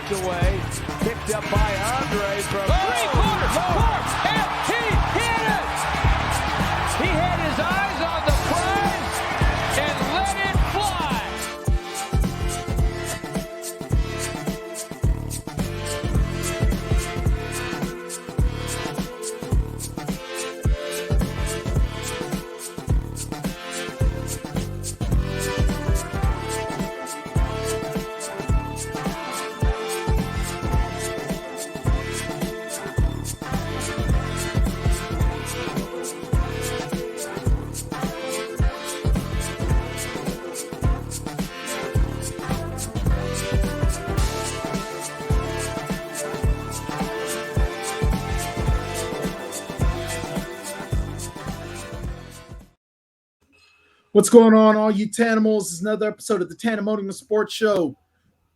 knocked away, picked up by Andre from three-quarters, and he hit it! He had his eyes on the prize and let it fly! What's going on, all you Tannimals? This is another episode of the Tanndemonium Sports Show,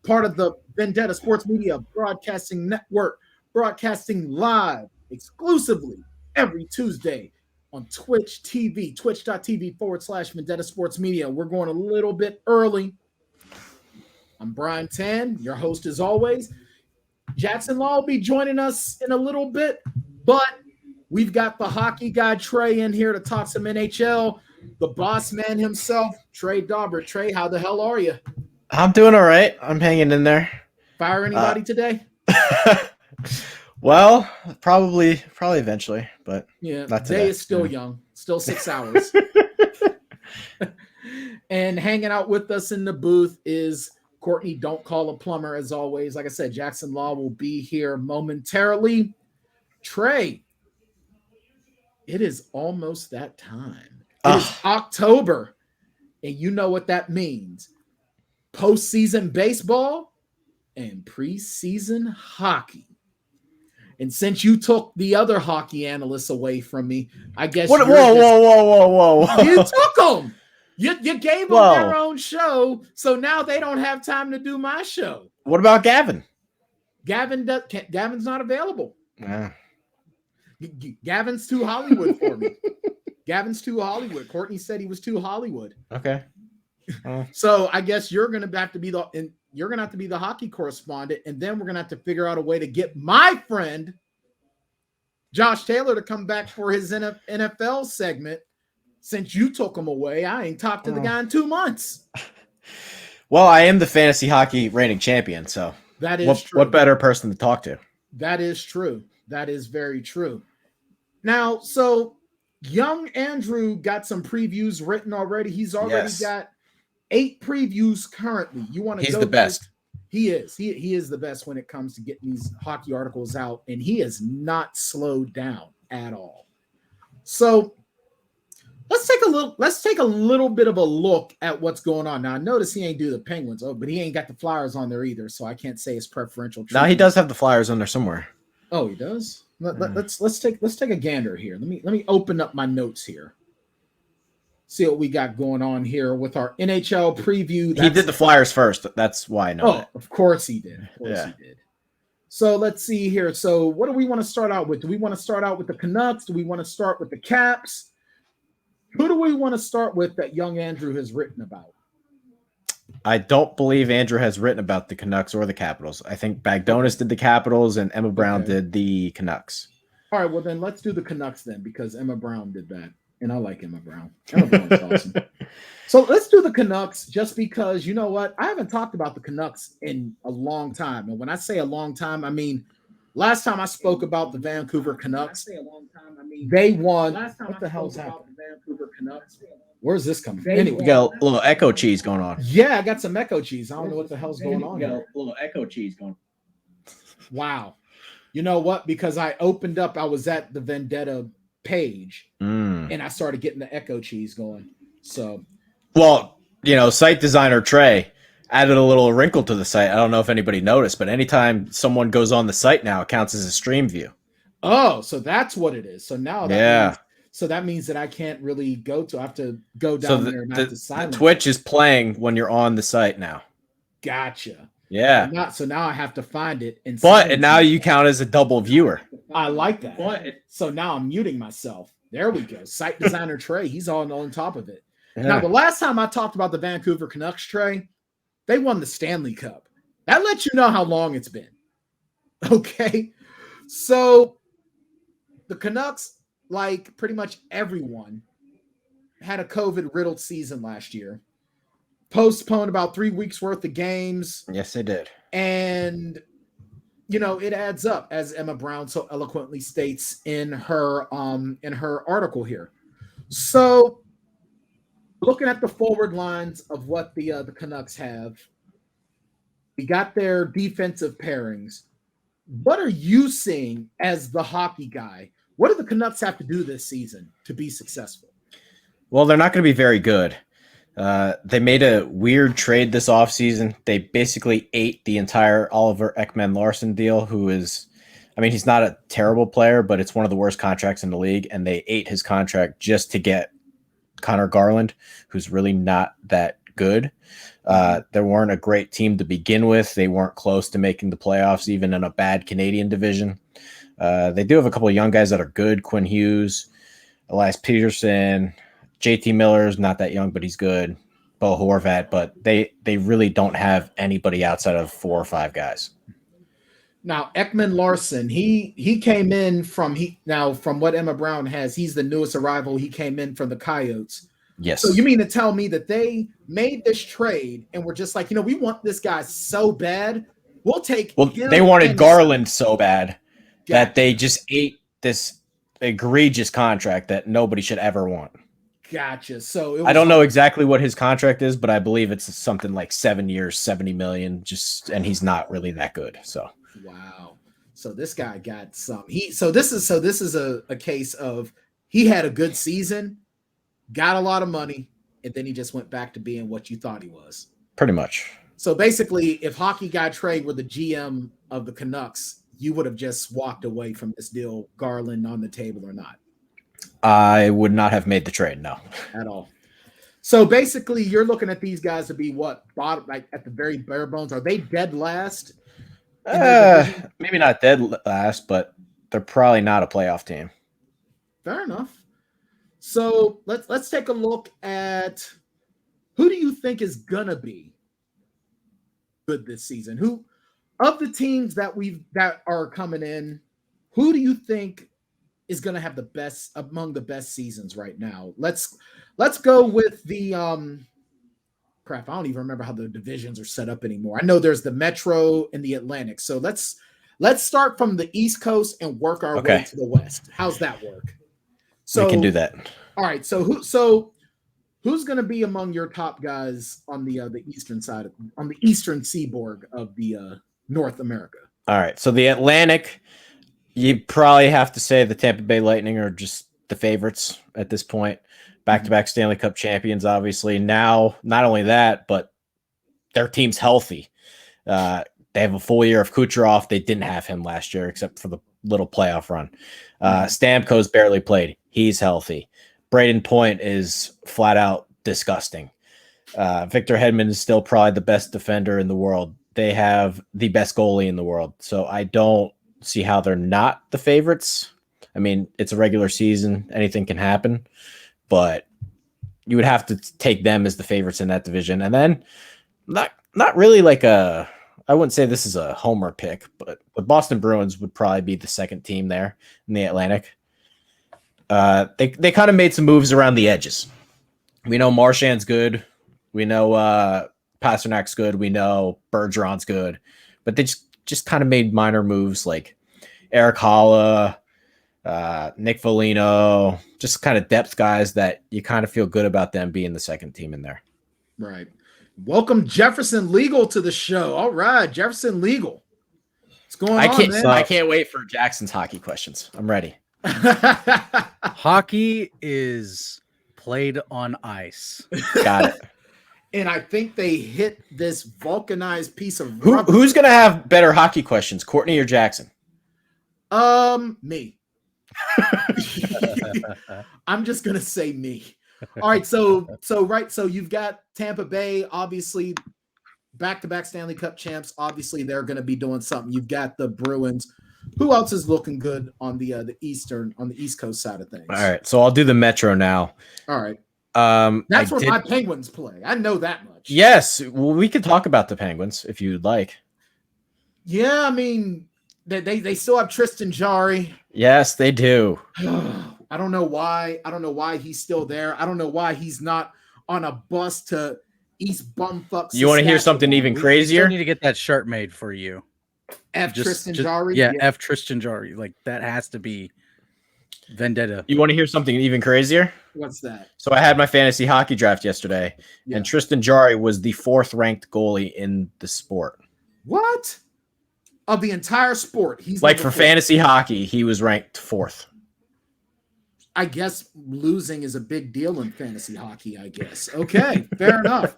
part of the Vendetta Sports Media Broadcasting Network, broadcasting live exclusively every Tuesday on Twitch TV, twitch.tv/Vendetta Sports Media. We're going a little bit early. I'm Brian Tann, your host as always. Jackson Law will be joining us in a little bit, but we've got the hockey guy Trey in here to talk some NHL. The boss man himself, Trey Daubert. Trey, how the hell are you? I'm doing all right. I'm hanging in there. Fire anybody today? Well, probably eventually, but yeah, not day today. is still young, still 6 hours. And hanging out with us in the booth is Courtney Don't Call a Plumber, as always. Like I said, Jackson Law will be here momentarily. Trey, it is almost that time. It is October, and you know what that means. Postseason baseball and preseason hockey. And since you took the other hockey analysts away from me, I guess Whoa. You took them. You gave them their own show, so now they don't have time to do my show. What about Gavin? Gavin's not available. Yeah. Gavin's too Hollywood for me. Gavin's too Hollywood. Courtney said he was too Hollywood. Okay. So I guess you're gonna have to be the hockey correspondent, and then we're gonna have to figure out a way to get my friend Josh Taylor to come back for his NFL segment. Since you took him away, I ain't talked to the guy in 2 months. Well, I am the fantasy hockey reigning champion, so that is true. What better person to talk to? That is true. That is very true. Now, so young Andrew got some previews written already. He's already got 8 previews currently. You want to go? He's the best. He is. He is the best when it comes to getting these hockey articles out, and he has not slowed down at all. So let's take a little bit of a look at what's going on. Now I notice he ain't do the Penguins, but he ain't got the Flyers on there either, so I can't say it's preferential treatment. No, he does have the Flyers on there somewhere. Oh, he does? Let's take a gander here. Let me open up my notes here. See what we got going on here with our NHL preview. He did the Flyers first. That's why I know that. Of course he did. Of course he did. So let's see here. So what do we want to start out with? Do we want to start out with the Canucks? Do we want to start with the Caps? Who do we want to start with that young Andrew has written about? I don't believe Andrew has written about the Canucks or the Capitals. I think Bagdonis did the Capitals and Emma Brown did the Canucks. All right, well then let's do the Canucks then, because Emma Brown did that, and I like Emma Brown. Emma Brown's awesome. So let's do the Canucks, just because, you know what? I haven't talked about the Canucks in a long time, and when I say a long time, I mean last time I spoke about the Vancouver Canucks, they won. What the hell's happening? Vancouver Canucks. Where's this coming from? Anyway, We got a little echo cheese going on. yeah, I got some echo cheese. I don't know what the hell's going on here. A little echo cheese going on. Wow. You know what? Because I was at the Vendetta page, and I started getting the echo cheese going. So, well, site designer Trey added a little wrinkle to the site. I don't know if anybody noticed, but anytime someone goes on the site now, it counts as a stream view. Oh, so that's what it is. So now that means that I can't really go to. I have to go down there and have to silence. Twitch is playing when you're on the site now. Gotcha. Yeah. So now I have to find it. And now you count as a double viewer. I like that. So now I'm muting myself. There we go. Site designer Trey. He's on top of it. Yeah. Now, the last time I talked about the Vancouver Canucks, Trey, they won the Stanley Cup. That lets you know how long it's been. Okay. So the Canucks, like pretty much everyone, had a COVID-riddled season last year. Postponed about 3 weeks worth of games. Yes, they did. And, it adds up, as Emma Brown so eloquently states in her article here. So looking at the forward lines of what the Canucks have, we got their defensive pairings. What are you seeing as the hockey guy? What do the Canucks have to do this season to be successful? Well, they're not going to be very good. They made a weird trade this offseason. They basically ate the entire Oliver Ekman-Larsson deal, he's not a terrible player, but it's one of the worst contracts in the league, and they ate his contract just to get Connor Garland, who's really not that good. They weren't a great team to begin with. They weren't close to making the playoffs, even in a bad Canadian division. They do have a couple of young guys that are good. Quinn Hughes, Elias Peterson, JT Miller's not that young, but he's good. Bo Horvat, but they really don't have anybody outside of 4 or 5 guys. Now, Ekman-Larsson, he came in from what Emma Brown has, he's the newest arrival. He came in from the Coyotes. Yes. So you mean to tell me that they made this trade and were just like, we want this guy so bad, we'll take. Well, they wanted Garland so bad that they just ate this egregious contract that nobody should ever want. Gotcha. So I don't know exactly what his contract is, but I believe it's something like 7 years, $70 million. And he's not really that good. So wow. So this guy got some. This is a case of he had a good season, got a lot of money, and then he just went back to being what you thought he was. Pretty much. So basically, if Hockey Guy Trey were the GM of the Canucks, you would have just walked away from this deal, Garland on the table or not. I would not have made the trade, no. At all. So basically, you're looking at these guys to be what? Bottom, like at the very bare bones. Are they dead last? Maybe not dead last, but they're probably not a playoff team. Fair enough. So let's take a look at who do you think is gonna be good this season? Who of the teams that are coming in, who do you think is going to have the best among the best seasons right now? Let's go with the crap. I don't even remember how the divisions are set up anymore. I know there's the Metro and the Atlantic. So let's start from the East Coast and work our way to the West. How's that work? So we can do that. All right. So who's going to be among your top guys on the eastern side on the eastern seaboard of the North America? All right. So the Atlantic, you probably have to say the Tampa Bay Lightning are just the favorites at this point. Back-to-back Stanley Cup champions, obviously. Now, not only that, but their team's healthy. They have a full year of Kucherov. They didn't have him last year except for the little playoff run. Stamkos barely played. He's healthy. Braden Point is flat-out disgusting. Victor Hedman is still probably the best defender in the world. They have the best goalie in the world. So I don't see how they're not the favorites. I mean, it's a regular season. Anything can happen. But you would have to take them as the favorites in that division. And then not really like I wouldn't say this is a homer pick, but the Boston Bruins would probably be the second team there in the Atlantic. They kind of made some moves around the edges. We know Marchand's good. We know Pasternak's good. We know Bergeron's good. But they just kind of made minor moves like Eric Holla, Nick Foligno, just kind of depth guys that you kind of feel good about them being the second team in there. Right. Welcome Jefferson Legal to the show. All right, Jefferson Legal. What's going on, man? I can't wait for Jackson's hockey questions. I'm ready. Hockey is played on ice. Got it. And I think they hit this vulcanized piece of rubber. Who's going to have better hockey questions, Courtney or Jackson? Me. I'm just gonna say me. All right, so you've got Tampa Bay, obviously back-to-back Stanley Cup champs. Obviously, they're going to be doing something. You've got the Bruins. Who else is looking good on the East Coast side of things? All right, so I'll do the Metro now. All right. That's where my Penguins play. I know that much. Yes, well, we could talk about the Penguins if you'd like. Yeah, I mean, they still have Tristan Jarry. Yes, they do. I don't know why. I don't know why he's still there. I don't know why he's not on a bus to East Bumfuck. You want to hear something even We crazier? still need to get that shirt made for you. Tristan Jarry. Yeah, F Tristan Jarry. Like that has to be vendetta. You want to hear something even crazier? What's that? So I had my fantasy hockey draft yesterday, and Tristan Jarry was the 4th ranked goalie in the sport. What? Of the entire sport, he's like for fantasy hockey, he was ranked 4th. I guess losing is a big deal in fantasy hockey, I guess. Okay, fair enough.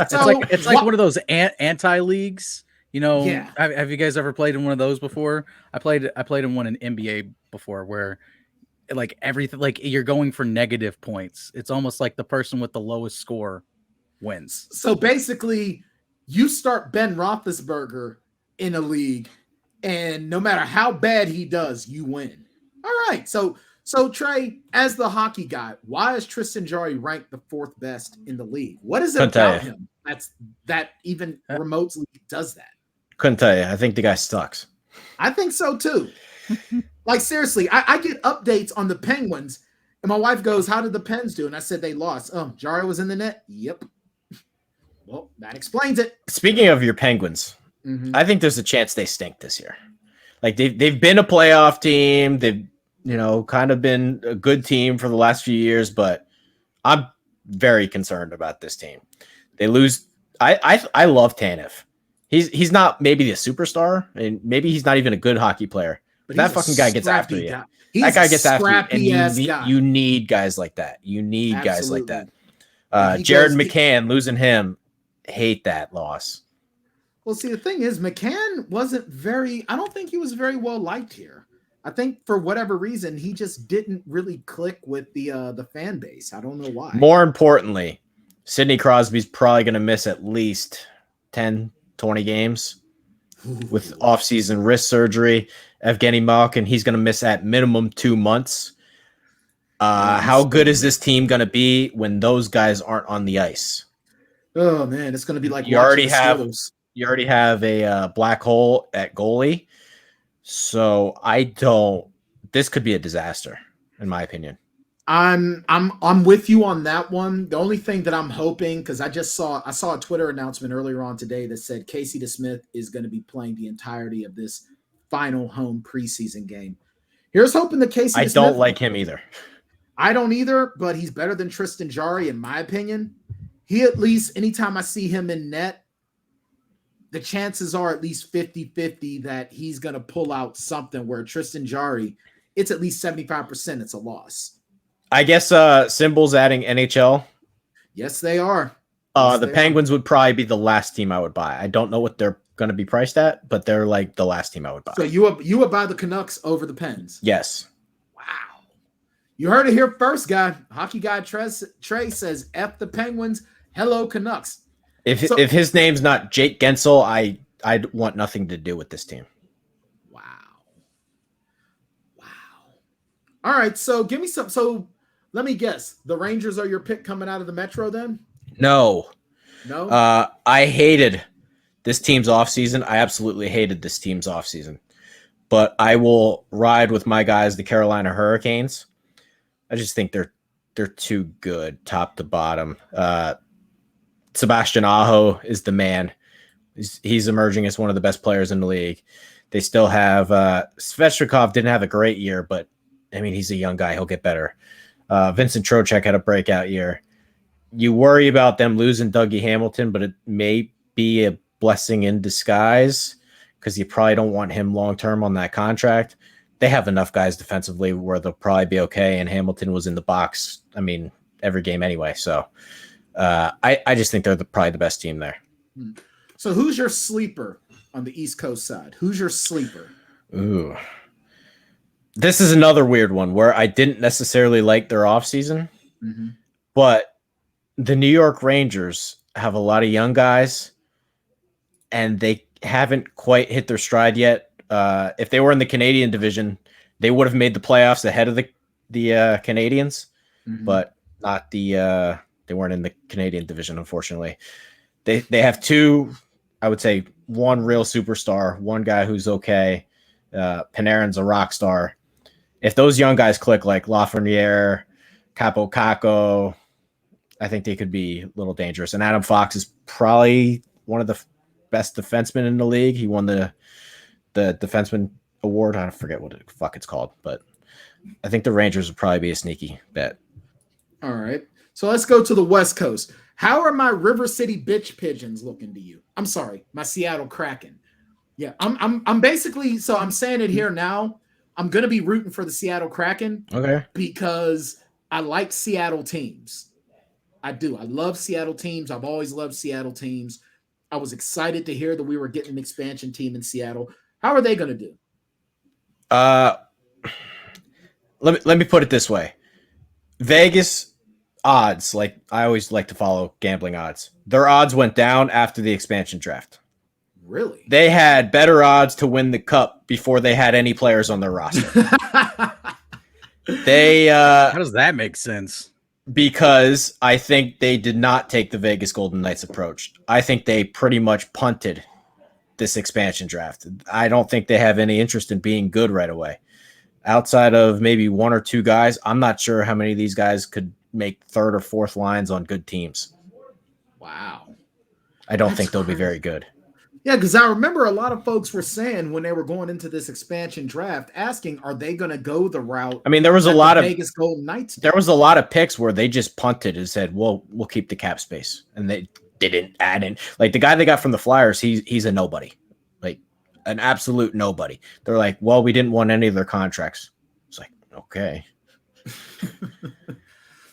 It's like one of those anti-leagues. You know, Yeah. Have you guys ever played in one of those before? I played in one in NBA before where like everything, like you're going for negative points. It's almost like the person with the lowest score wins. So basically, you start Ben Roethlisberger in a league, and no matter how bad he does, you win. All right. So Trey, as the hockey guy, why is Tristan Jarry ranked the 4th best in the league? What is it about him that even remotely does that? Couldn't tell you. I think the guy sucks. I think so too. Like seriously, I get updates on the Penguins, and my wife goes, "How did the Pens do?" And I said they lost. Oh, Jarry was in the net. Yep. Well, that explains it. Speaking of your Penguins, I think there's a chance they stink this year. Like they've been a playoff team. They've kind of been a good team for the last few years, but I'm very concerned about this team. They lose. I love Tanev. He's not maybe the superstar, and maybe he's not even a good hockey player. But that fucking guy gets after you. That guy gets after you, and you need guys like that. You need guys like that. Jared McCann, losing him, hate that loss. Well, see, the thing is, McCann wasn't I don't think he was very well liked here. I think for whatever reason, he just didn't really click with the fan base. I don't know why. More importantly, Sidney Crosby's probably going to miss at least 10, 20 games with off-season wrist surgery. Evgeny Malkin, he's going to miss at minimum 2 months. How good is this team going to be when those guys aren't on the ice? Oh man, it's going to be like you already have a black hole at goalie. So this could be a disaster in my opinion. I'm with you on that one. The only thing that I'm hoping, because I saw a Twitter announcement earlier on today that said Casey DeSmith is going to be playing the entirety of this final home preseason game. Here's hoping that Casey. I don't like him either. I don't either, but he's better than Tristan Jarry in my opinion. He at least, anytime I see him in net, the chances are at least 50-50 that he's going to pull out something, where Tristan Jarry, it's at least 75% it's a loss. I guess Symbol's adding NHL. Yes, they are. The Penguins would probably be the last team I would buy. I don't know what they're going to be priced at, but they're like the last team I would buy. So you would buy the Canucks over the Pens? Yes. Wow. You heard it here first, guy. Hockey guy Trey says, F the Penguins, hello Canucks. If his name's not Jake Gensel, I want nothing to do with this team. Wow. All right, so give me some. So let me guess. The Rangers are your pick coming out of the Metro then? No. I hated this team's offseason. I absolutely hated this team's offseason. But I will ride with my guys, the Carolina Hurricanes. I just think they're too good, top to bottom. Sebastian Aho is the man. He's emerging as one of the best players in the league. They still have Svechnikov didn't have a great year, but I mean, he's a young guy. He'll get better. Vincent Trocheck had a breakout year. You worry about them losing Dougie Hamilton, but it may be a blessing in disguise because you probably don't want him long-term on that contract. They have enough guys defensively where they'll probably be okay, and Hamilton was in the box, I mean, every game anyway. So I just think they're probably the best team there. So who's your sleeper on the East Coast side? Who's your sleeper? Ooh. This is another weird one where I didn't necessarily like their offseason, but the New York Rangers have a lot of young guys, and they haven't quite hit their stride yet. If they were in the Canadian division, they would have made the playoffs ahead of the Canadians, but not they weren't in the Canadian division, unfortunately. They have two I would say one real superstar, one guy who's okay. Panarin's a rock star. If those young guys click like Lafreniere, Capo Caco, I think they could be a little dangerous. And Adam Fox is probably one of the best defensemen in the league. He won the defenseman award. I forget what the fuck it's called, but I think the Rangers would probably be a sneaky bet. All right. So let's go to the West Coast. How are my River City bitch pigeons looking to you? I'm sorry, my Seattle Kraken. Yeah, I'm basically, so I'm saying it here now. I'm gonna be rooting for the Seattle Kraken. Okay. Because I like Seattle teams. I do. I love Seattle teams. I've always loved Seattle teams. I was excited to hear that we were getting an expansion team in Seattle. How are they gonna do? Let me put it this way. Vegas odds, like I always like to follow gambling odds. Their odds went down after the expansion draft. Really? They had better odds to win the cup before they had any players on their roster. How does that make sense? Because I think they did not take the Vegas Golden Knights approach. I think they pretty much punted this expansion draft. I don't think they have any interest in being good right away. Outside of maybe one or two guys, I'm not sure how many of these guys could make third or fourth lines on good teams. Wow. I don't think they'll be very good. Yeah, because I remember a lot of folks were saying when they were going into this expansion draft, asking, are they going to go the route? I mean, there was a lot of Vegas Golden Knights. There was a lot of picks where they just punted and said, "Well, we'll keep the cap space," and they didn't add in. Like the guy they got from the Flyers, he's a nobody, like an absolute nobody. They're like, "Well, we didn't want any of their contracts." It's like, okay.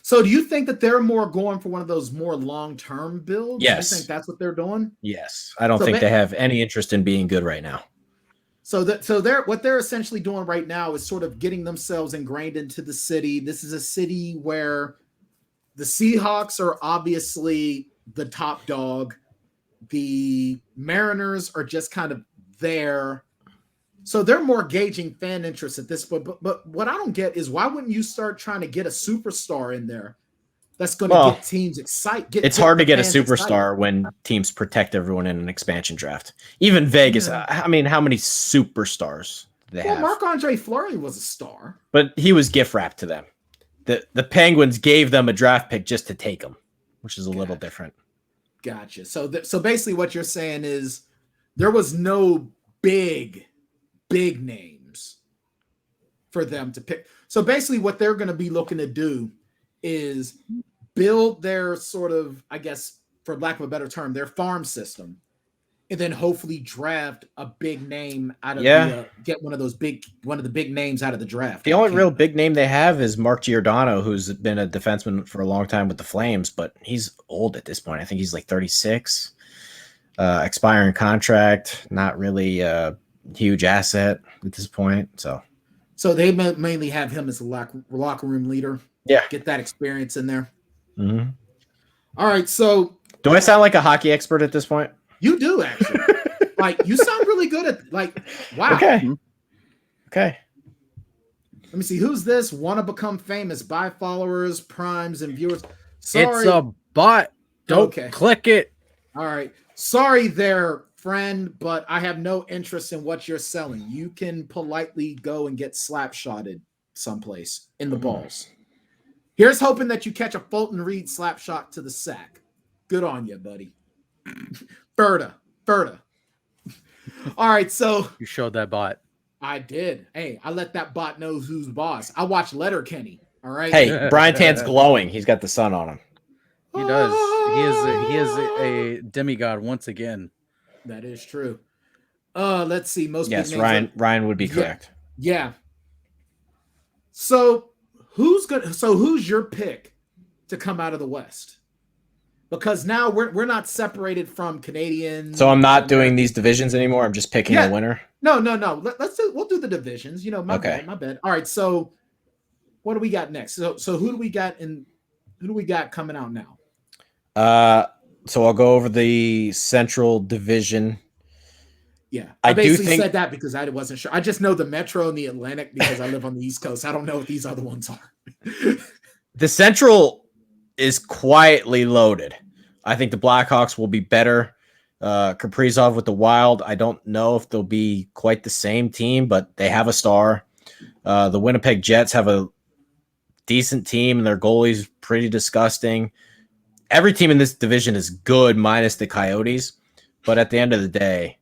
So do you think that they're more going for one of those more long-term builds? Yes. You think that's what they're doing? Yes. I don't think they have any interest in being good right now. So they're essentially doing right now is sort of getting themselves ingrained into the city. This is a city where the Seahawks are obviously the top dog. The Mariners are just kind of there. So they're more gauging fan interest at this point. But what I don't get is why wouldn't you start trying to get a superstar in there that's going to get teams excited? It's hard to get a superstar when teams protect everyone in an expansion draft. Even Vegas. Yeah. I mean, how many superstars do they have? Marc-Andre Fleury was a star. But he was gift wrapped to them. The Penguins gave them a draft pick just to take him, which is a little different. Gotcha. So basically what you're saying is there was no big names for them to pick. So basically what they're going to be looking to do is build their sort of, I guess, for lack of a better term, their farm system, and then hopefully draft a big name out of get one of the big names out of the draft. The only real big name they have is Mark Giordano, who's been a defenseman for a long time with the Flames, but he's old at this point. I think he's like 36, expiring contract, not really huge asset at this point. So they mainly have him as a locker room leader. Yeah. Get that experience in there. Mm-hmm. All right. So do I sound like a hockey expert at this point? You do actually. Like you sound really good at wow. Okay. Let me see. Who's this? Want to become famous by followers, primes, and viewers. Sorry. It's a bot. Don't click it. All right. Sorry there, friend, but I have no interest in what you're selling. You can politely go and get slap shotted someplace in the balls. Here's hoping that you catch a Fulton Reed slap shot to the sack. Good on you, buddy. Berta. All right, so you showed that bot. I did. Hey, I let that bot know who's boss. I watched Letterkenny. All right. Hey, Brian Tann's glowing. He's got the sun on him. He does. He is a demigod once again. That is true. Let's see. Yes, Ryan would be correct. Yeah. So who's your pick to come out of the West? Because now we're not separated from Canadians. So I'm not doing these divisions anymore. I'm just picking a winner. No. We'll do the divisions. My bad. All right. So what do we got next? So who do we got coming out now? So I'll go over the Central Division. Yeah, I basically said that because I wasn't sure. I just know the Metro and the Atlantic because I live on the East Coast. I don't know what these other ones are. The Central is quietly loaded. I think the Blackhawks will be better Kaprizov with the Wild. I don't know if they'll be quite the same team, but they have a star. The Winnipeg Jets have a decent team, and their goalie's pretty disgusting. Every team in this division is good, minus the Coyotes. But at the end of the day,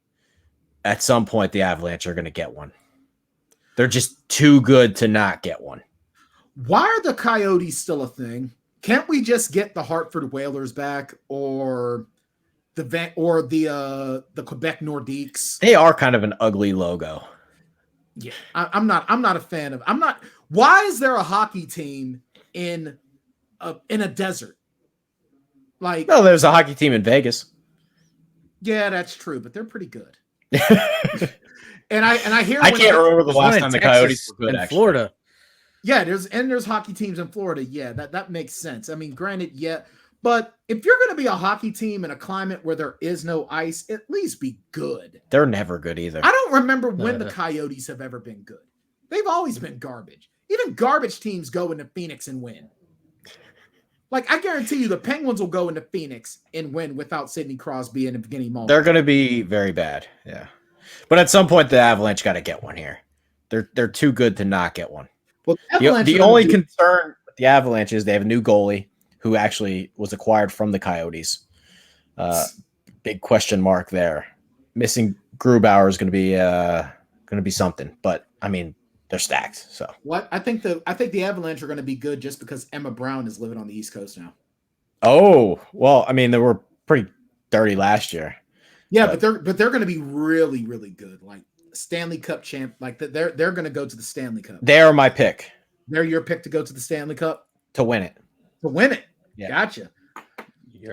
at some point, the Avalanche are going to get one. They're just too good to not get one. Why are the Coyotes still a thing? Can't we just get the Hartford Whalers back, or the Quebec Nordiques? They are kind of an ugly logo. Yeah, I'm not a fan of. I'm not. Why is there a hockey team in a desert? Like, No, there's a hockey team in Vegas. Yeah, that's true, but they're pretty good. and I hear. I can't remember the last time the Coyotes were good. In Florida. Yeah, there's hockey teams in Florida. Yeah, that makes sense. I mean, granted, yeah, but if you're going to be a hockey team in a climate where there is no ice, at least be good. They're never good either. I don't remember when the Coyotes have ever been good. They've always been garbage. Even garbage teams go into Phoenix and win. Like, I guarantee you the Penguins will go into Phoenix and win without Sidney Crosby and Evgeny Malkin. They're going to be very bad, yeah. But at some point, the Avalanche got to get one here. They're too good to not get one. Well, the only concern with the Avalanche is they have a new goalie who actually was acquired from the Coyotes. Big question mark there. Missing Grubauer is going to be something, but I mean they're stacked. So what I think the Avalanche are going to be good just because Emma Brown is living on the East Coast now. Oh well, I mean they were pretty dirty last year. Yeah, but they're going to be really, really good. Like Stanley Cup champ. Like they're going to go to the Stanley Cup. They are my pick. They're your pick to go to the Stanley Cup to win it. To win it. Yeah. Gotcha.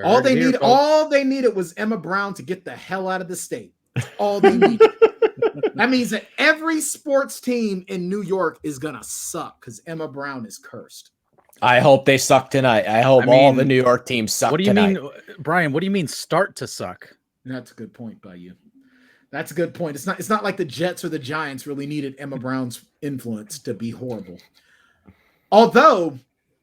All they needed was Emma Brown to get the hell out of the state. All they needed. That means that every sports team in New York is gonna suck because Emma Brown is cursed. I hope they suck tonight. I hope all the New York teams suck. What do you tonight. mean, Brian? What do you mean start to suck? That's a good point by you. That's a good point. It's not like the Jets or the Giants really needed Emma Brown's influence to be horrible. Although,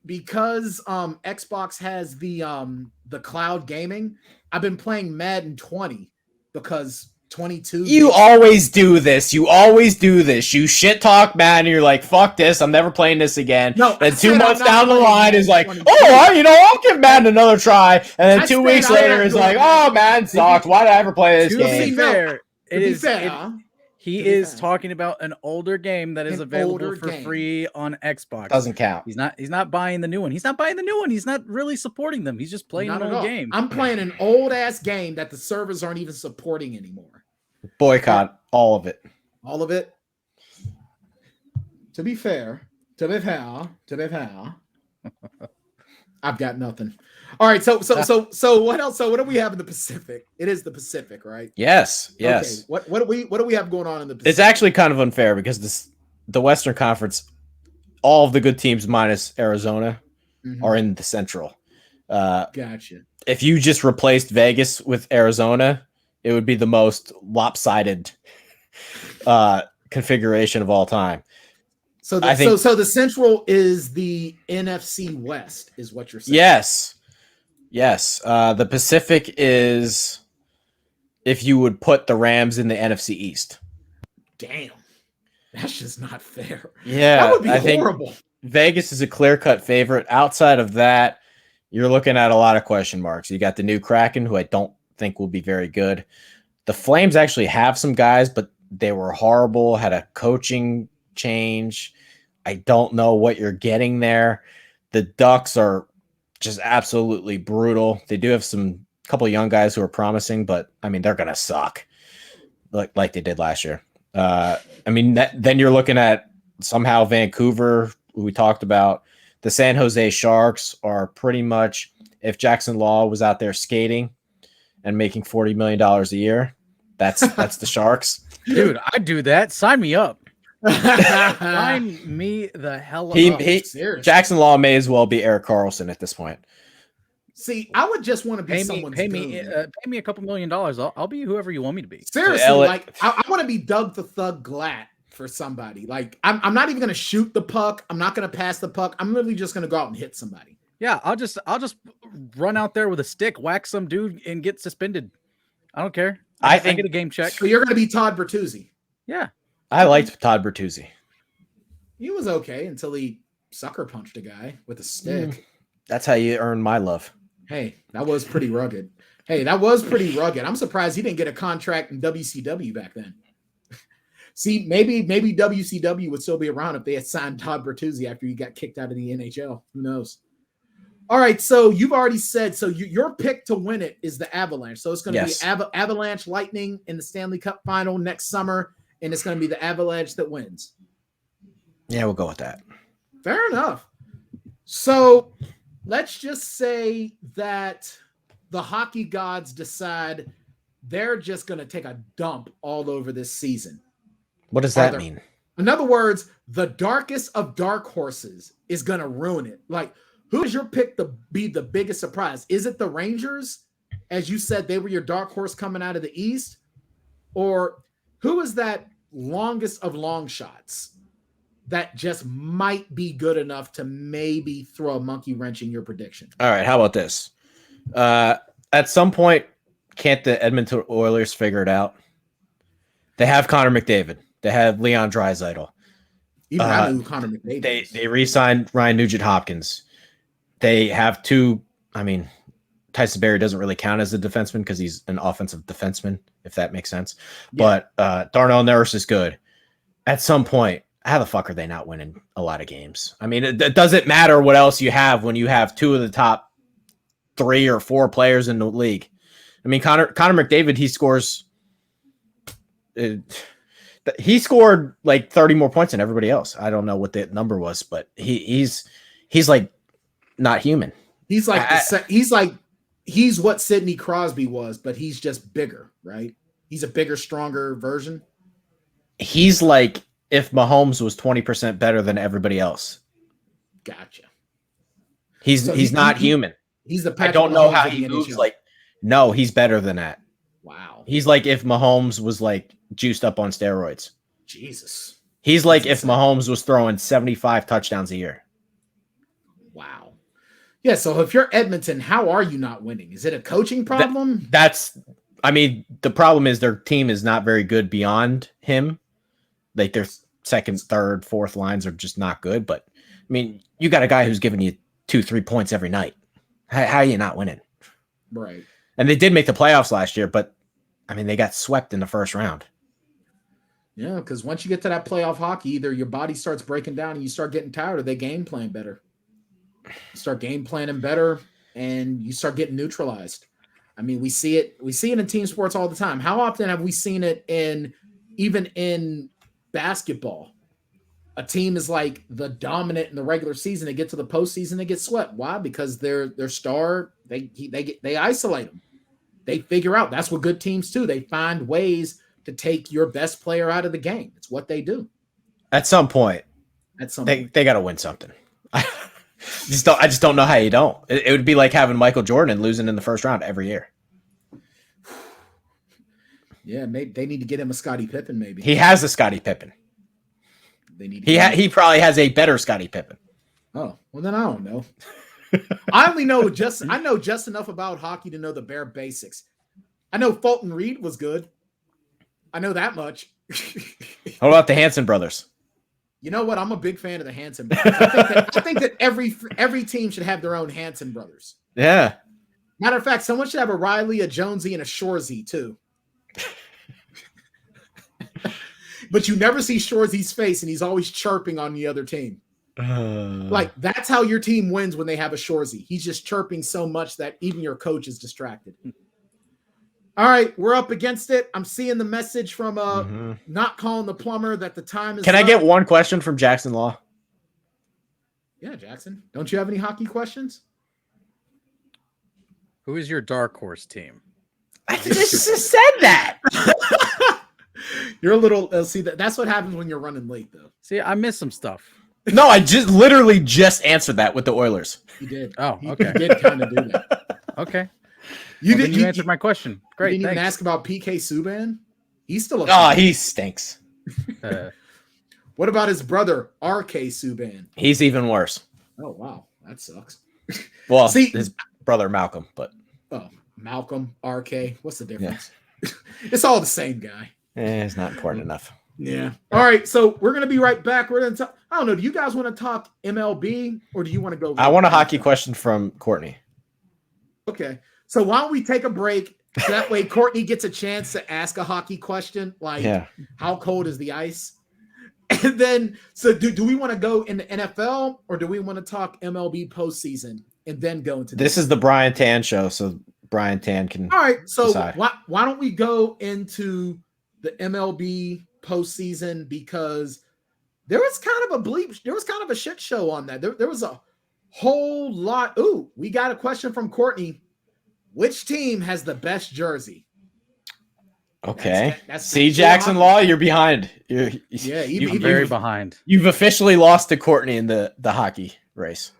because Xbox has the cloud gaming, I've been playing Madden 20 because 22. You always do this. You shit talk Madden. You're like, fuck this. I'm never playing this again. No, and 2 months down the line is like, I'll give Madden another try. And then 2 weeks later is like, oh, Madden sucks. Why did I ever play this game? He is talking about an older game that is available for free on Xbox. Doesn't count. He's not buying the new one. He's not really supporting them. He's just playing an old game. I'm playing an old ass game that the servers aren't even supporting anymore. Boycott all of it. All of it. To be fair, I've got nothing. All right, so what else? So what do we have in the Pacific? It is the Pacific, right? Yes. Okay. What do we have going on in the Pacific? It's actually kind of unfair because the Western Conference, all of the good teams minus Arizona are in the Central. Gotcha. If you just replaced Vegas with Arizona, it would be the most lopsided configuration of all time. So the Central is the NFC West, is what you're saying. Yes. The Pacific is if you would put the Rams in the NFC East. Damn. That's just not fair. Yeah. That would be horrible. Vegas is a clear-cut favorite. Outside of that, you're looking at a lot of question marks. You got the new Kraken, who I don't think will be very good. The Flames actually have some guys, but they were horrible, had a coaching change. I don't know what you're getting there. The Ducks are just absolutely brutal. They do have some couple of young guys who are promising, but I mean, they're going to suck like they did last year. Then you're looking at somehow Vancouver, who we talked about. The San Jose Sharks are pretty much, if Jackson Law was out there skating and making $40 million a year, that's the Sharks. Dude, I'd do that. Sign me up. Sign me the hell up. Jackson Law may as well be Erik Karlsson at this point. See, I would just want to be someone's pay me a couple $1 million. I'll be whoever you want me to be. Seriously, I want to be Doug the Thug Glatt for somebody. Like I'm not even going to shoot the puck. I'm not going to pass the puck. I'm literally just going to go out and hit somebody. Yeah, I'll just run out there with a stick, whack some dude, and get suspended. I don't care. I I think- get a game check. So you're going to be Todd Bertuzzi. Yeah. I liked Todd Bertuzzi. He was okay until he sucker punched a guy with a stick. That's how you earn my love. Hey, that was pretty rugged. I'm surprised he didn't get a contract in WCW back then. See, maybe WCW would still be around if they had signed Todd Bertuzzi after he got kicked out of the NHL. Who knows? All right, so you've already said, so your pick to win it is the Avalanche. So it's going to be Avalanche Lightning in the Stanley Cup final next summer, and it's going to be the Avalanche that wins. Yeah, we'll go with that. Fair enough. So let's just say that the hockey gods decide they're just going to take a dump all over this season. What does that mean? In other words, the darkest of dark horses is going to ruin it. Like, who is your pick to be the biggest surprise? Is it the Rangers? As you said, they were your dark horse coming out of the East? Or who is that longest of long shots that just might be good enough to maybe throw a monkey wrench in your prediction? All right, how about this? At some point, can't the Edmonton Oilers figure it out? They have Connor McDavid. They have Leon Draisaitl. Even I knew who Connor McDavid is. They re-signed Ryan Nugent-Hopkins. They have two. I mean, Tyson Barrie doesn't really count as a defenseman because he's an offensive defenseman, if that makes sense. Yeah. But Darnell Nurse is good. At some point, how the fuck are they not winning a lot of games? I mean, it doesn't matter what else you have when you have two of the top 3 or 4 players in the league. I mean, Connor McDavid, he scores. He scored like 30 more points than everybody else. I don't know what that number was, but he's like not human. He's what Sidney Crosby was, but he's just bigger, right? He's a bigger, stronger version. He's like if Mahomes was 20% better than everybody else. Gotcha. He's not human. He's the. I don't know how he moves. Like, no, he's better than that. Wow. He's like if Mahomes was like juiced up on steroids. Jesus. He's like if Mahomes was throwing 75 touchdowns a year. Wow. Yeah, so if you're Edmonton, how are you not winning? Is it a coaching problem? I mean, the problem is their team is not very good beyond him. Like their second, third, fourth lines are just not good. But I mean, you got a guy who's giving you 2-3 points every night. How are you not winning? Right. And they did make the playoffs last year, but I mean, they got swept in the first round. Yeah, because once you get to that playoff hockey, either your body starts breaking down and you start getting tired, or they game plan better. You start game planning better and you start getting neutralized. I mean, we see it in team sports all the time. How often have we seen it even in basketball? A team is like the dominant in the regular season. They get to the postseason, they get swept. Why? Because their star, they isolate them. They figure out that's what good teams do. They find ways to take your best player out of the game. It's what they do. At some point, they got to win something. I just don't know how you don't. It would be like having Michael Jordan and losing in the first round every year. Yeah, maybe they need to get him a Scottie Pippen. Maybe he has a Scottie Pippen. He probably has a better Scottie Pippen. Oh, well then I don't know. I know just enough about hockey to know the bare basics. I know Fulton Reed was good. I know that much. What about the Hanson brothers? You know what? I'm a big fan of the Hanson brothers. I think that every team should have their own Hanson brothers. Yeah. Matter of fact, someone should have a Riley, a Jonesy, and a Shoresy too. But you never see Shoresy's face, and he's always chirping on the other team. Like, that's how your team wins when they have a Shoresy. He's just chirping so much that even your coach is distracted. All right, we're up against it. I'm seeing the message from not calling the plumber that the time is Can up. I get one question from Jackson Law? Yeah, Jackson. Don't you have any hockey questions? Who is your dark horse team? I just said that. You're a little see that's what happens when you're running late, though. See, I missed some stuff. No, I literally just answered that with the Oilers. You did. Oh, okay. You did kind of do that. Okay. You answered my question. Great. You didn't even thanks. ask about PK Subban. He's still he stinks. What about his brother, RK Subban? He's even worse. Oh wow, that sucks. Well, his brother Malcolm, but Malcolm, RK. What's the difference? It's all the same guy. It's not important enough. Yeah. All right. So we're gonna be right back. We're gonna talk. I don't know. Do you guys want to talk MLB or do you want to go? I want a hockey question from Courtney. Okay. So why don't we take a break? So that way Courtney gets a chance to ask a hockey question, like how cold is the ice? And then, so do we want to go in the NFL or do we want to talk MLB postseason and then go into this? Is the Brian Tann show, so Brian Tann can. All right. So decide. why don't we go into the MLB postseason, because there was kind of a shit show on that. There was a whole lot. Ooh, we got a question from Courtney. Which team has the best jersey? Okay. See, Jackson Law, you're behind. You're very behind. You've officially lost to Courtney in the hockey race.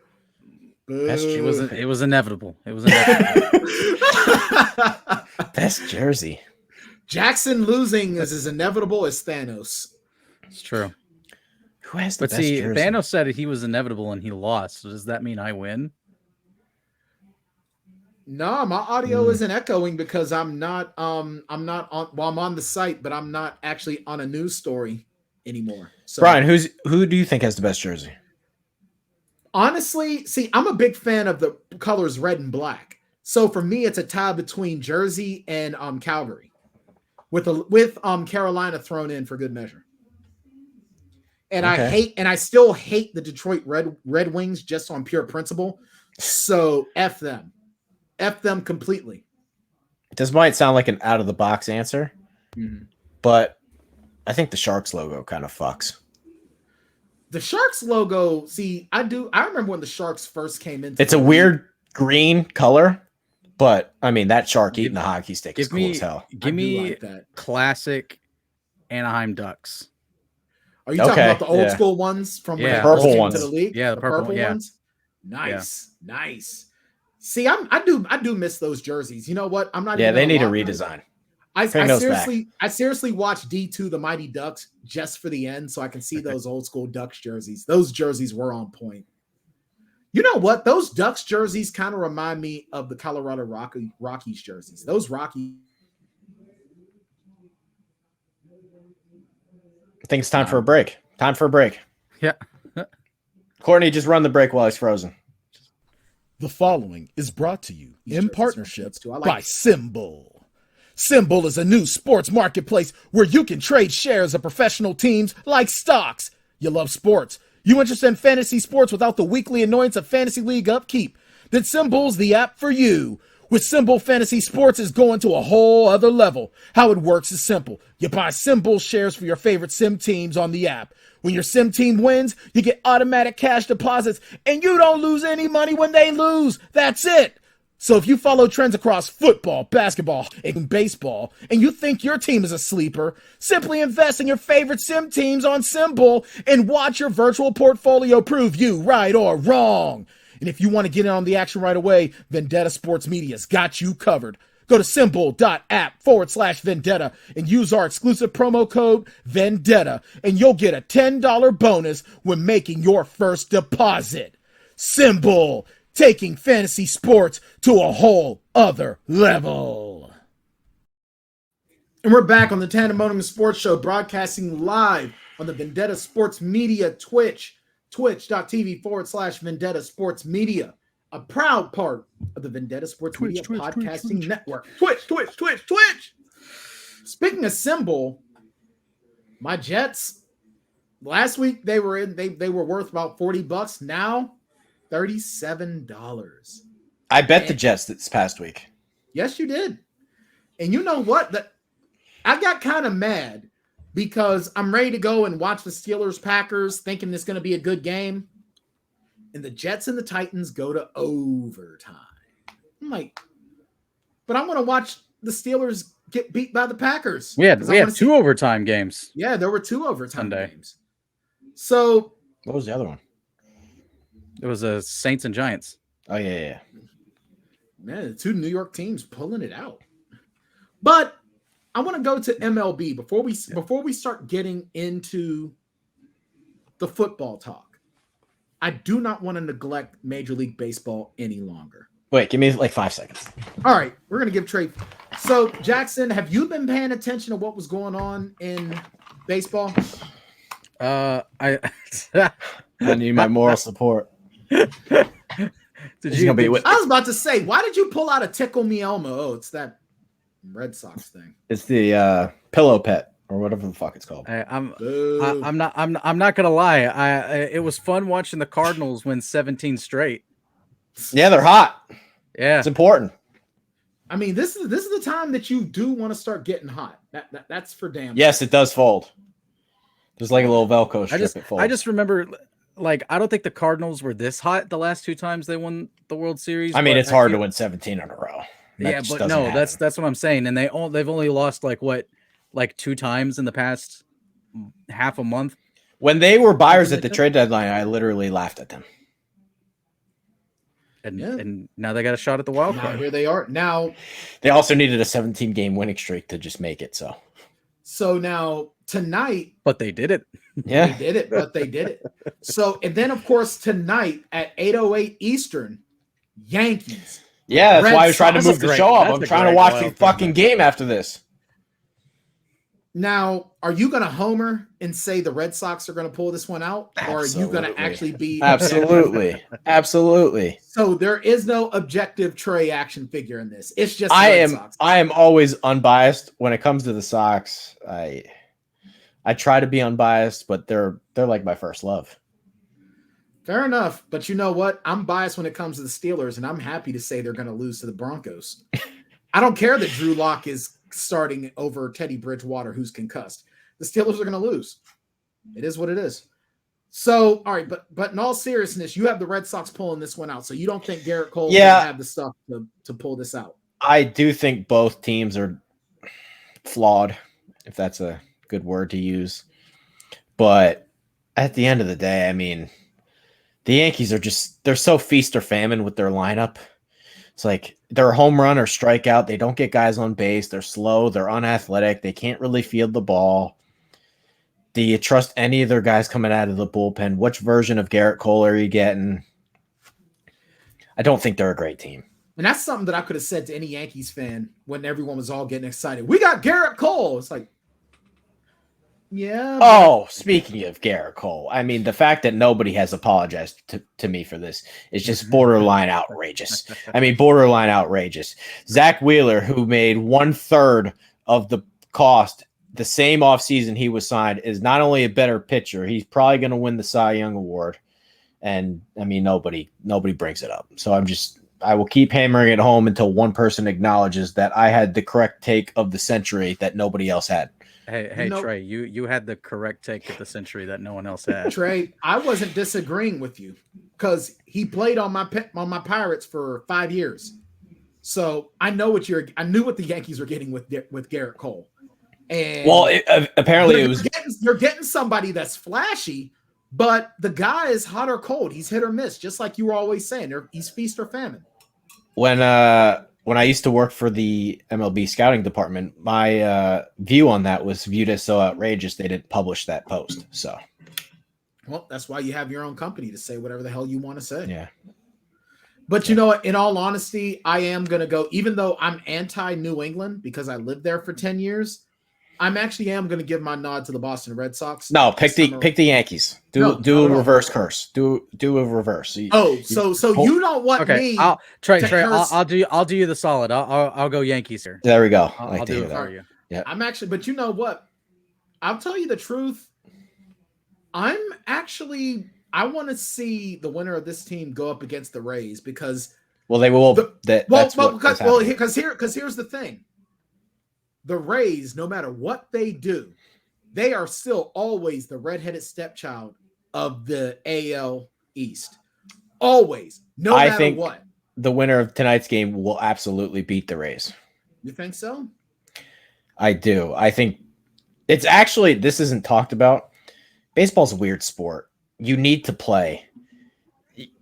It was inevitable. It was inevitable. Best jersey. Jackson losing is as inevitable as Thanos. It's true. Who has the best jersey? Thanos said he was inevitable and he lost. So does that mean I win? No, my audio isn't echoing because I'm not on. Well, I'm on the site, but I'm not actually on a news story anymore. So, Brian, who do you think has the best jersey? Honestly, see, I'm a big fan of the colors red and black. So for me, it's a tie between Jersey and Calgary, with Carolina thrown in for good measure. And okay. I still hate the Detroit Red Wings just on pure principle. So F them. F them completely. This might sound like an out of the box answer, but I think the Sharks logo kind of fucks. The Sharks logo, see, I remember when the Sharks first came into it's a weird green color, but I mean that shark eating the hockey stick is cool as hell. Give me that classic Anaheim Ducks. Are you talking about the old school ones from when the purple ones to the league? Yeah, the purple ones. Nice. See, I do miss those jerseys. You know what? I'm not. Yeah, they need a redesign. I seriously watched D2 the Mighty Ducks just for the end, so I can see those old school Ducks jerseys. Those jerseys were on point. You know what? Those Ducks jerseys kind of remind me of the Colorado Rockies jerseys. Those Rockies. I think it's time for a break. Yeah. Courtney, just run the break while he's frozen. The following is brought to you in partnership by Symbol. Symbol is a new sports marketplace where you can trade shares of professional teams like stocks. You love sports. You interested in fantasy sports without the weekly annoyance of fantasy league upkeep? Then Symbol's the app for you. With Symbol, fantasy sports is going to a whole other level. How it works is simple. You buy Symbol shares for your favorite sim teams on the app. When your sim team wins, you get automatic cash deposits, and you don't lose any money when they lose. That's it. So if you follow trends across football, basketball, and baseball, and you think your team is a sleeper, simply invest in your favorite sim teams on Symbol and watch your virtual portfolio prove you right or wrong. And if you want to get in on the action right away, Vendetta Sports Media's got you covered. Go to symbol.app/Vendetta and use our exclusive promo code Vendetta, and you'll get a $10 bonus when making your first deposit. Symbol, taking fantasy sports to a whole other level. And we're back on the Tanndemonium Sports Show, broadcasting live on the Vendetta Sports Media twitch.tv/Vendetta Sports Media, a proud part of the Vendetta Sports Media Podcasting Network. Twitch. Speaking of Symbol, my Jets last week they were worth about $40. Now $37. I bet the Jets this past week. Yes, you did. And you know what? I got kind of mad because I'm ready to go and watch the Steelers-Packers, thinking it's going to be a good game. And the Jets and the Titans go to overtime. I'm like, but I want to watch the Steelers get beat by the Packers. We had two overtime games. Yeah, there were 2 overtime games. So what was the other one? It was a Saints and Giants. Oh, yeah. Man, the 2 New York teams pulling it out. But I want to go to MLB before we start getting into the football talk. I do not want to neglect Major League Baseball any longer. Wait, give me like 5 seconds. All right, we're gonna give Trey. So, Jackson, have you been paying attention to what was going on in baseball? I need my moral support. Did you? I was about to say, why did you pull out a Tickle Me Elmo? Oh, it's that Red Sox thing. It's the pillow pet or whatever the fuck it's called. I'm not gonna lie. It was fun watching the Cardinals win 17 straight. Yeah, they're hot. Yeah, it's important. I mean, this is the time that you do want to start getting hot. That's for damn. Yes, it does fold. There's like a little Velcro strip. It folds. I just remember, like, I don't think the Cardinals were this hot the last 2 times they won the World Series. I mean, it's hard to win 17 in a row. Yeah, but no, that's what I'm saying. And they've only lost like 2 times in the past half a month. When they were buyers at the trade deadline, I literally laughed at them. And now they got a shot at the wild card. Here they are. Now they also needed a 17-game winning streak to just make it. So now tonight, but they did it. Yeah, they did it. But they did it. So and then of course tonight at 8:08 Eastern, Yankees. Yeah, that's why I was trying to move the show up. I'm trying to watch the fucking game after this. Now, are you going to homer and say the Red Sox are going to pull this one out? Absolutely. Or are you going to actually be... Absolutely. Absolutely. So there is no objective Trey action figure in this. It's just I am always unbiased when it comes to the Sox. I try to be unbiased, but they're like my first love. Fair enough. But you know what? I'm biased when it comes to the Steelers, and I'm happy to say they're going to lose to the Broncos. I don't care that Drew Lock is starting over Teddy Bridgewater, who's concussed. The Steelers are going to lose. It is what it is. So, all right, but in all seriousness, you have the Red Sox pulling this one out. So you don't think Garrett Cole will have the stuff to pull this out? I do think both teams are flawed, if that's a good word to use. But at the end of the day, I mean, the Yankees are they're so feast or famine with their lineup. It's like they're a home run or strikeout. They don't get guys on base. They're slow. They're unathletic. They can't really field the ball. Do you trust any of their guys coming out of the bullpen? Which version of Garrett Cole are you getting? I don't think they're a great team. And that's something that I could have said to any Yankees fan when everyone was all getting excited. We got Garrett Cole. It's like, yeah. Oh, speaking of Garrett Cole, I mean, the fact that nobody has apologized to me for this is just borderline outrageous. I mean, borderline outrageous. Zach Wheeler, who made 1/3 of the cost the same offseason he was signed, is not only a better pitcher, he's probably going to win the Cy Young Award. And I mean, nobody brings it up. So I will keep hammering it home until one person acknowledges that I had the correct take of the century that nobody else had. Hey, Trey, you had the correct take of the century that no one else had. Trey, I wasn't disagreeing with you because he played on my Pirates for 5 years, so I know I knew what the Yankees were getting with Garrett Cole. And apparently you're getting somebody that's flashy, but the guy is hot or cold. He's hit or miss, just like you were always saying. He's feast or famine. When I used to work for the MLB scouting department, my view on that was viewed as so outrageous they didn't publish that post. So, well, that's why you have your own company to say whatever the hell you want to say. Yeah. But you know what? In all honesty, I am going to go, even though I'm anti-New England because I lived there for 10 years, I'm actually going to give my nod to the Boston Red Sox. No, pick the Yankees. Do a reverse curse. Do a reverse. You don't want me? Trey, I'll do you the solid. I'll go Yankees here. There we go. I'll do it for you. Yeah. I'm actually, but you know what? I'll tell you the truth. I want to see the winner of this team go up against the Rays because they will. Because here's the thing. The Rays, no matter what they do, they are still always the redheaded stepchild of the AL East. Always, no matter what. The winner of tonight's game will absolutely beat the Rays. You think so? I do. I think it's actually, this isn't talked about. Baseball's a weird sport. You need to play.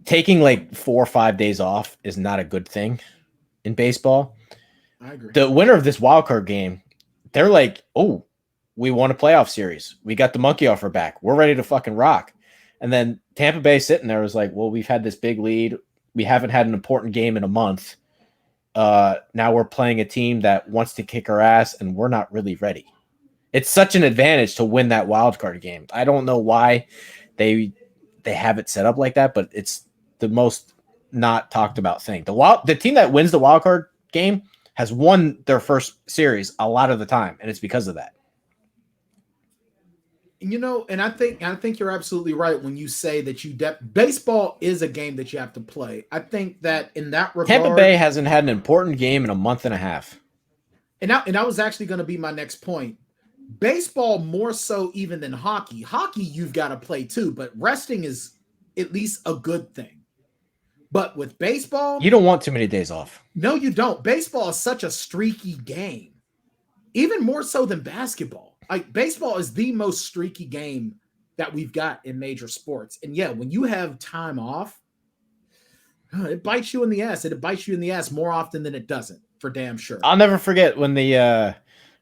Taking like 4 or 5 days off is not a good thing in baseball. I agree. The winner of this wild card game, they're like, oh, we won a playoff series. We got the monkey off our back. We're ready to fucking rock. And then Tampa Bay sitting there was like, well, we've had this big lead. we haven't had an important game in a month. Now we're playing a team that wants to kick our ass, and we're not really ready. It's such an advantage to win that wild card game. I don't know why they have it set up like that, but it's the most not talked about thing. The team that wins the wild card game has won their first series a lot of the time, and it's because of that. And I think you're absolutely right when you say that baseball is a game that you have to play. I think that in that regard, Tampa Bay hasn't had an important game in a month and a half. And that was actually going to be my next point. Baseball more so even than hockey. Hockey you've got to play too, but resting is at least a good thing. But with baseball, you don't want too many days off. No, you don't. Baseball is such a streaky game, even more so than basketball. Like baseball is the most streaky game that we've got in major sports. And yeah, when you have time off, it bites you in the ass. It bites you in the ass more often than it doesn't, for damn sure. I'll never forget when the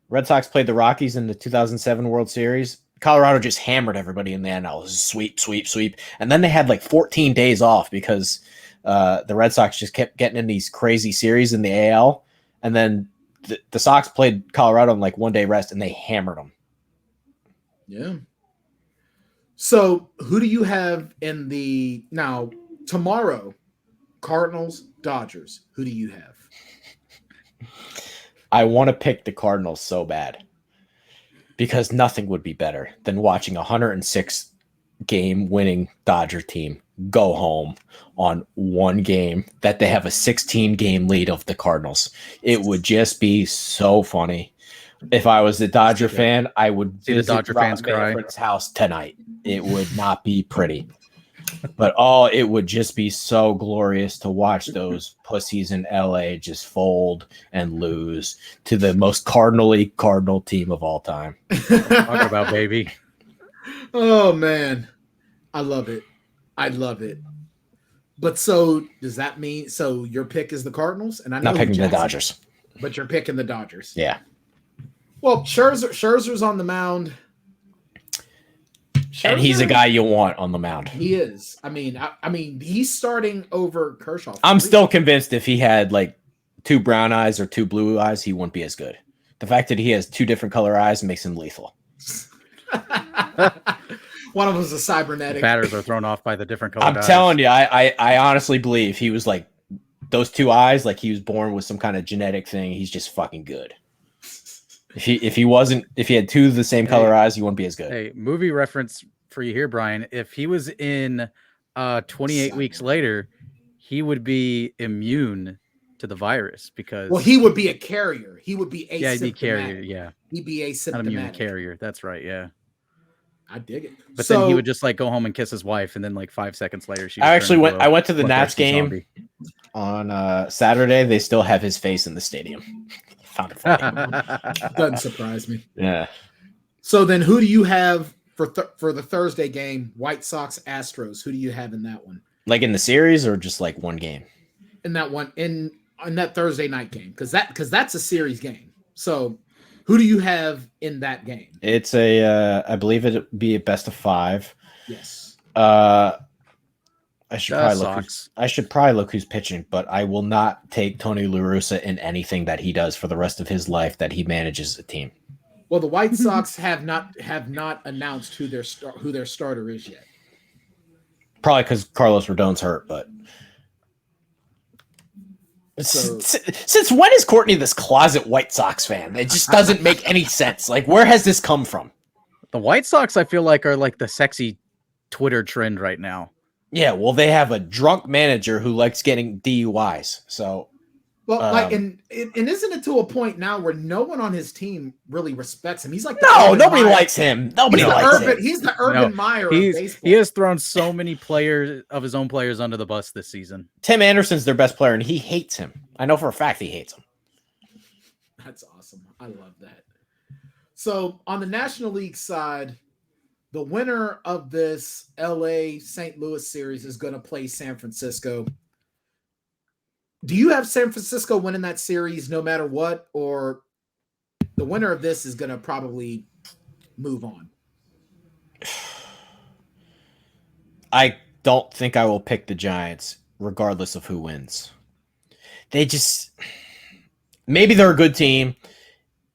Red Sox played the Rockies in the 2007 World Series. Colorado just hammered everybody in the NL. It was sweep, sweep, sweep. And then they had like 14 days off because the Red Sox just kept getting in these crazy series in the AL. And then the Sox played Colorado in like 1 day rest, and they hammered them. Yeah. So who do you have now tomorrow? Cardinals, Dodgers. Who do you have? I want to pick the Cardinals so bad because nothing would be better than watching a 106 game winning Dodger team go home on one game that they have a 16 game lead of the Cardinals. It would just be so funny. If I was a Dodger fan, I would see the Dodger fans cry. Manfred's house tonight. It would not be pretty, but it would just be so glorious to watch those pussies in LA just fold and lose to the most Cardinal team of all time. Talk about baby. Oh man, I love it. I love it. But so does that mean your pick is the Cardinals? And I'm not picking the Dodgers, but you're picking the Dodgers. Yeah. Well, Scherzer's on the mound. And he's a guy you want on the mound. He is. I mean, he's starting over Kershaw. I'm still convinced if he had like 2 brown eyes or 2 blue eyes, he wouldn't be as good. The fact that he has 2 different color eyes makes him lethal. One of them is a cybernetic. Batters are thrown off by the different color. I'm telling you, I honestly believe he was like those 2 eyes, like he was born with some kind of genetic thing. He's just fucking good. If he had 2 of the same color eyes, he wouldn't be as good. Hey, movie reference for you here, Brian. If he was in 28 weeks later, he would be immune to the virus because he would be a carrier. He would be asymptomatic. Yeah, he'd be carrier. Yeah, he'd be asymptomatic. Not immune carrier. That's right. Yeah, I dig it. But then he would just like go home and kiss his wife, and then like 5 seconds later, I went to the Nats game on Saturday. They still have his face in the stadium. Found it funny. Doesn't surprise me. Yeah. So then, who do you have for the Thursday game? White Sox, Astros. Who do you have in that one? Like in the series, or just like one game? In that one, in that Thursday night game, because that's a series game. So, who do you have in that game? It's I believe it'd be a best of 5. Yes. I should probably look who's pitching, but I will not take Tony La Russa in anything that he does for the rest of his life that he manages a team. Well, the White Sox have not announced who their starter is yet. Probably because Carlos Rodon's hurt, but since when is Courtney this closet White Sox fan? It just doesn't make any sense. Like, where has this come from? The White Sox, I feel like, are like the sexy Twitter trend right now. Yeah, well, they have a drunk manager who likes getting DUIs. So, and isn't it to a point now where no one on his team really respects him? He's like nobody likes him. Nobody likes him. He's the Urban Meyer of baseball. He has thrown so many players of his own players under the bus this season. Tim Anderson's their best player, and he hates him. I know for a fact he hates him. That's awesome. I love that. So on the National League side, the winner of this LA St. Louis series is going to play San Francisco. Do you have San Francisco winning that series no matter what, or the winner of this is going to probably move on? I don't think I will pick the Giants regardless of who wins. Maybe they're a good team.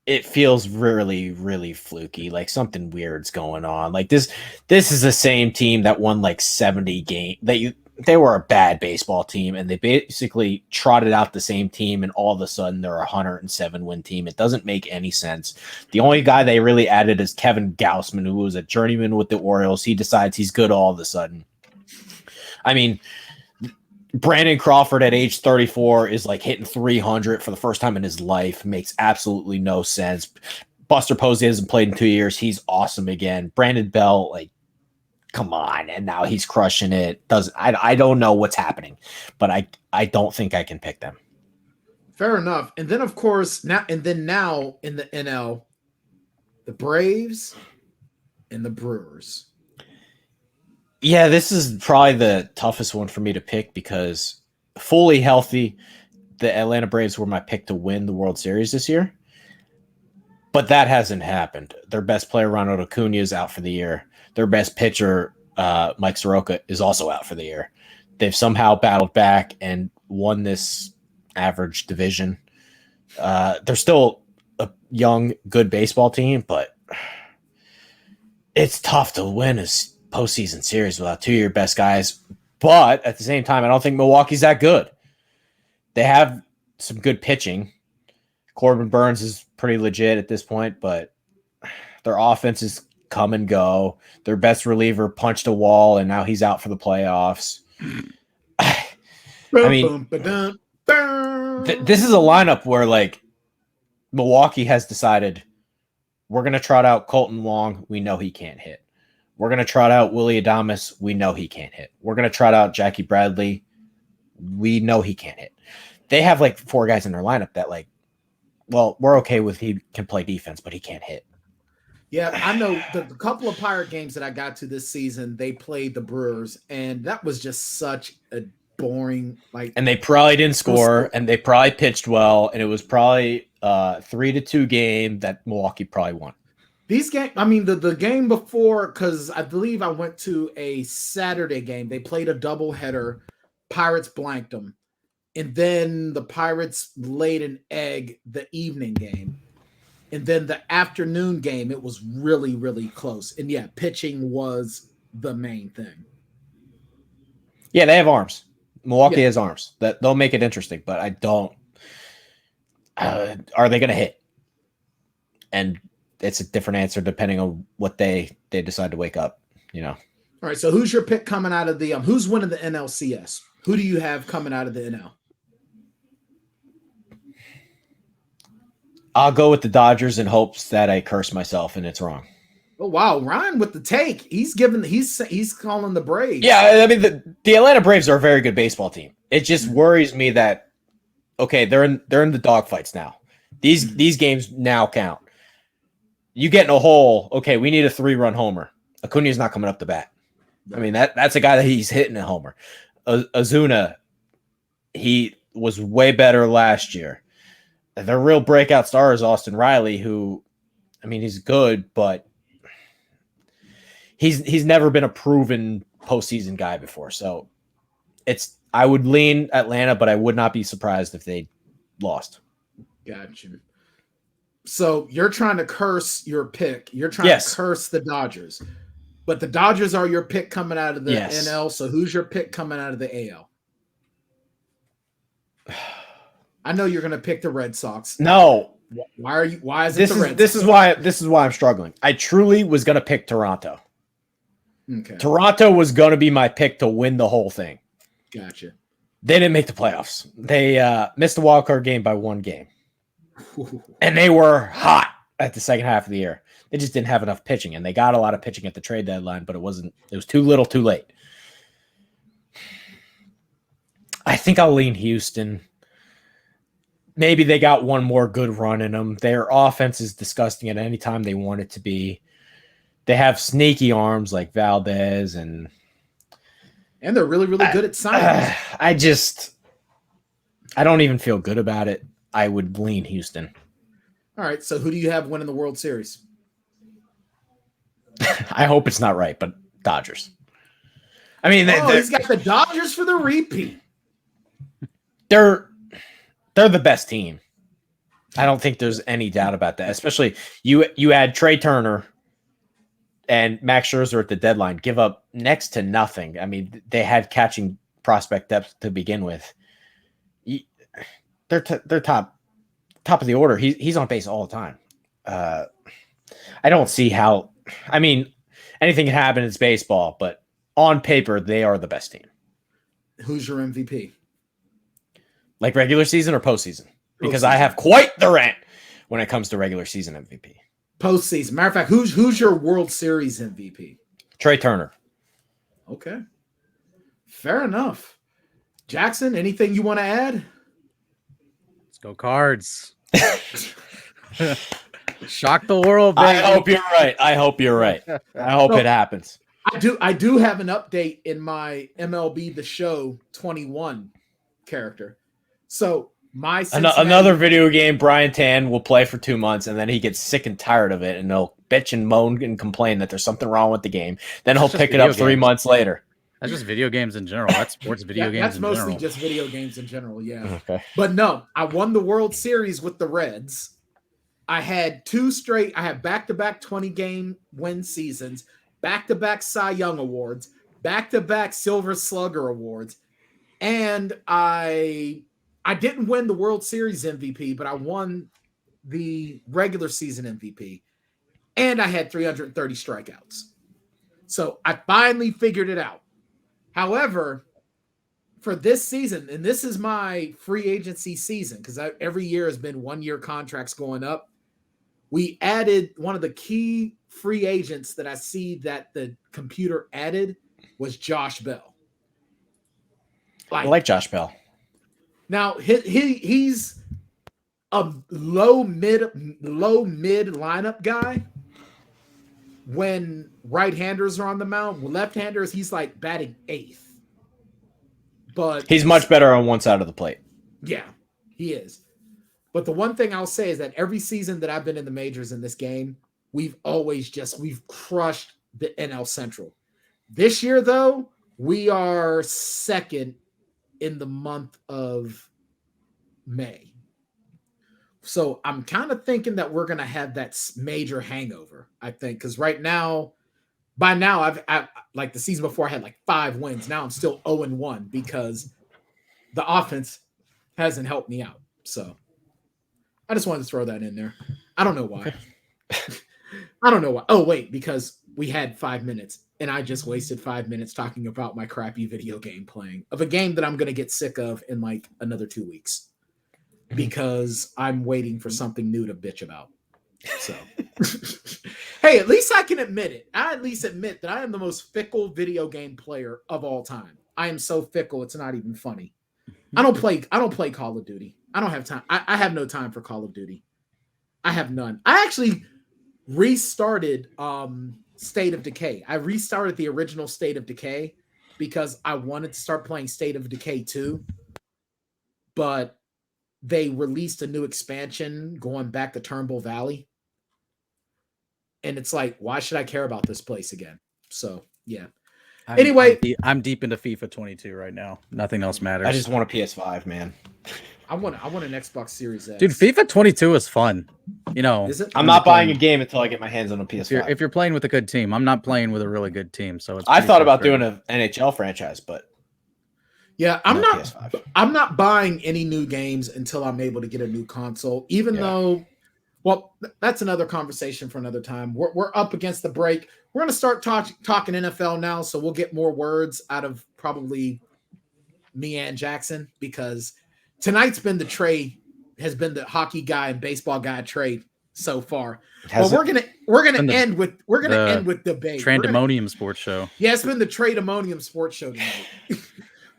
It feels really, really fluky. Like something weird's going on. Like this is the same team that won like 70 games. They were a bad baseball team, and they basically trotted out the same team, and all of a sudden they're a 107 win team. It doesn't make any sense. The only guy they really added is Kevin Gausman, who was a journeyman with the Orioles. He decides he's good all of a sudden. I mean, Brandon Crawford at age 34 is like hitting 300 for the first time in his life. Makes absolutely no sense. Buster Posey hasn't played in 2 years. He's awesome again. Brandon Bell, like, come on. And now he's crushing it. I don't know what's happening, but I don't think I can pick them. Fair enough. And then, of course, now in the NL, the Braves and the Brewers. Yeah, this is probably the toughest one for me to pick because fully healthy, the Atlanta Braves were my pick to win the World Series this year. But that hasn't happened. Their best player, Ronald Acuna, is out for the year. Their best pitcher, Mike Soroka, is also out for the year. They've somehow battled back and won this average division. They're still a young, good baseball team, but it's tough to win a postseason series without two of your best guys. But at the same time, I don't think Milwaukee's that good. They have some good pitching. Corbin Burns is pretty legit at this point, but their offense is come and go. Their best reliever punched a wall, and now he's out for the playoffs. I mean, this is a lineup where, like, Milwaukee has decided we're going to trot out Colton Wong. We know he can't hit. We're going to trot out Willie Adames. We know he can't hit. We're going to trot out Jackie Bradley. We know he can't hit. They have, like, 4 guys in their lineup that, like, well, we're okay with he can play defense, but he can't hit. Yeah, I know the couple of Pirate games that I got to this season, they played the Brewers, and that was just such a boring, like. And they probably didn't score, and they probably pitched well, and it was probably a 3-2 game that Milwaukee probably won. These games, I mean, the game before, because I believe I went to a Saturday game. They played a doubleheader. Pirates blanked them. And then the Pirates laid an egg the evening game. And then the afternoon game, it was really, really close. And yeah, pitching was the main thing. Yeah, they have arms. Milwaukee has arms. They'll make it interesting, but I don't. Are they going to hit? And it's a different answer depending on what they decide to wake up, you know. All right, so who's your pick coming out of the who's winning the NLCS? Who do you have coming out of the NL? I'll go with the Dodgers in hopes that I curse myself and it's wrong. Oh wow, Ryan with the take. He's calling the Braves. Yeah, I mean the Atlanta Braves are a very good baseball team. It just worries me that they're in the dogfights now. These games now count. You get in a hole, okay, we need a 3-run homer. Acuna's not coming up the bat. I mean, that's a guy that he's hitting a homer. Ozuna, he was way better last year. Their real breakout star is Austin Riley, who, I mean, he's good, but he's never been a proven postseason guy before. So I would lean Atlanta, but I would not be surprised if they lost. Gotcha. So you're trying to curse your pick. You're trying to curse the Dodgers. But the Dodgers are your pick coming out of the NL. So who's your pick coming out of the AL? I know you're going to pick the Red Sox. No. Why is it the Red Sox? This is why I'm struggling. I truly was going to pick Toronto. Okay. Toronto was going to be my pick to win the whole thing. Gotcha. They didn't make the playoffs. They missed the wild card game by 1 game. And they were hot at the second half of the year. They just didn't have enough pitching, and they got a lot of pitching at the trade deadline, but it was too little, too late. I think I'll lean Houston. Maybe they got one more good run in them. Their offense is disgusting at any time they want it to be. They have sneaky arms like Valdez, and they're really, really good at signing. I don't even feel good about it. I would lean Houston. All right, so who do you have winning the World Series? I hope it's not right, but Dodgers. I mean, he's got the Dodgers for the repeat. they're the best team. I don't think there's any doubt about that. Especially you add Trey Turner and Max Scherzer at the deadline, give up next to nothing. I mean, they had catching prospect depth to begin with. They're top of the order. He's on base all the time. I don't see how. I mean, anything can happen. It's baseball, but on paper, they are the best team. Who's your MVP? Like regular season or postseason? Because I have quite the rant when it comes to regular season MVP. Postseason. Matter of fact, who's your World Series MVP? Trey Turner. Okay. Fair enough. Jackson, anything you want to add? Let's go Cards. Shock the world, baby. I hope you're right. I hope it happens. I do have an update in my MLB The Show 21 character. So my another video game Brian Tan will play for 2 months, and then he gets sick and tired of it, and he'll bitch and moan and complain that there's something wrong with the game. Then he'll pick it up 3 months later. That's just video games in general. That's sports video games. That's in mostly general. just video games in general. Yeah. Okay. But no, I won the World Series with the Reds. I had back-to-back 20-game win seasons, back-to-back Cy Young awards, back-to-back Silver Slugger awards, and I didn't win the World Series MVP, but I won the regular season MVP, and I had 330 strikeouts. So I finally figured it out. However, for this season, and this is my free agency season, because every year has been 1-year contracts going up, we added one of the key free agents that I see that the computer added was Josh Bell. I like Josh Bell. Now he's a low mid lineup guy when right-handers are on the mound. With left-handers, he's like batting 8th. But he's much better on one side of the plate. Yeah, he is. But the one thing I'll say is that every season that I've been in the majors in this game, we've crushed the NL Central. This year, though, we are second in the month of May. So I'm kind of thinking that we're going to have that major hangover, I think, because by now, I've like the season before, I had like 5 wins. Now I'm still 0-1 because the offense hasn't helped me out. So I just wanted to throw that in there. I don't know why. Oh, wait, because we had 5 minutes and I just wasted 5 minutes talking about my crappy video game playing of a game that I'm going to get sick of in like another 2 weeks because I'm waiting for something new to bitch about. So, hey, at least I can admit it. I at least admit that I am the most fickle video game player of all time. I am so fickle, it's not even funny. I don't play Call of Duty. I don't have time. I have no time for Call of Duty. I have none. I actually restarted State of Decay. I restarted the original State of Decay because I wanted to start playing State of Decay 2. But they released a new expansion going back to Turnbull Valley. And it's like, why should I care about this place again? So, yeah. I'm deep into FIFA 22 right now. Nothing else matters. I just want a PS5, man. I want an Xbox Series X. Dude, FIFA 22 is fun. You know, is it? I'm not buying a game until I get my hands on a PS5. If you're playing with a good team, I'm not playing with a really good team. So it's I thought about doing an NHL franchise, but yeah, I'm not buying any new games until I'm able to get a new console. Even though, well, that's another conversation for another time. We're up against the break. We're going to start talking NFL now, so we'll get more words out of probably me and Jackson because tonight's been the hockey guy and baseball guy trade so far. Well, we're gonna end with debate. Tanndemonium Sports Show. Yeah, it's been the Tanndemonium Sports Show tonight.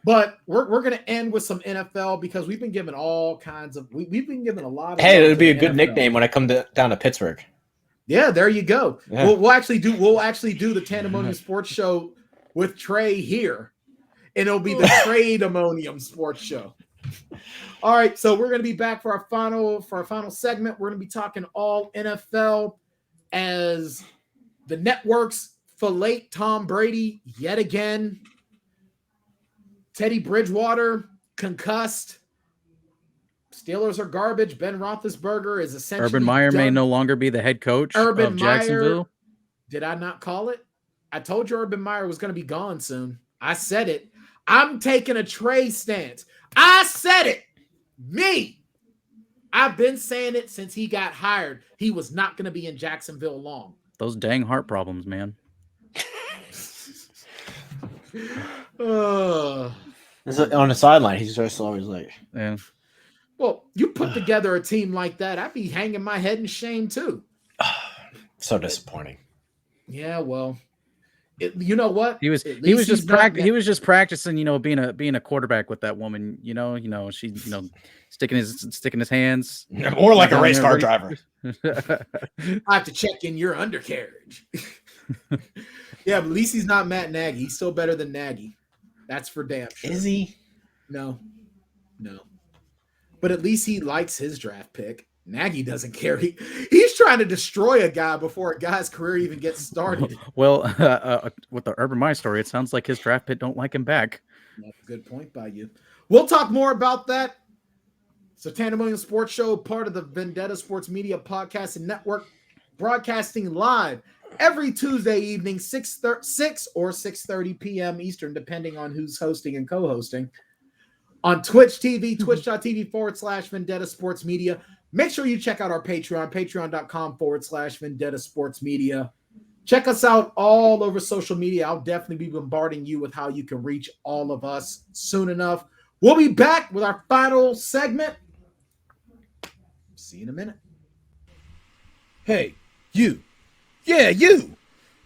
But we're gonna end with some NFL because we've been given all kinds of we've been given a lot of. Hey, it'd be a good nickname when I come down to Pittsburgh. Yeah, there you go. Yeah. We'll actually do the Tanndemonium Sports Show with Trey here, and it'll be the Tanndemonium Sports Show. All right, so we're going to be back for our final segment. We're going to be talking all NFL as the networks fillet Tom Brady yet again. Teddy Bridgewater concussed. Steelers are garbage. Ben Roethlisberger is essentially Urban Meyer may done. no longer be the head coach of Jacksonville. Did I not call it? I told you Urban Meyer was going to be gone soon. I said it. I'm taking a Trey stance. I said it. Me. I've been saying it since he got hired. He was not going to be in Jacksonville long. Those dang heart problems, man. On the sideline, he's just always like, Yeah. Well, you put together a team like that, I'd be hanging my head in shame too. so disappointing. Yeah, well, you know what? He was just practicing, being a quarterback with that woman. She sticking his hands. Or like a race car driver. I have to check in your undercarriage. Yeah, but at least he's not Matt Nagy. He's still better than Nagy. That's for damn sure. Is he? No. But at least he likes his draft pick. Nagy doesn't care. He's trying to destroy a guy before a guy's career even gets started. Well, with the Urban Meyer story, it sounds like his draft pick don't like him back. That's a good point by you. We'll talk more about that. So Tanndemonium Sports Show, part of the Vendetta Sports Media Podcast and Network, broadcasting live every Tuesday evening, 6 or 6:30 p.m. Eastern, depending on who's hosting and co-hosting. On Twitch TV, twitch.tv/Vendetta Sports Media. Make sure you check out our Patreon, patreon.com/Vendetta Sports Media. Check us out all over social media. I'll definitely be bombarding you with how you can reach all of us soon enough. We'll be back with our final segment. See you in a minute. Hey, you. Yeah, you.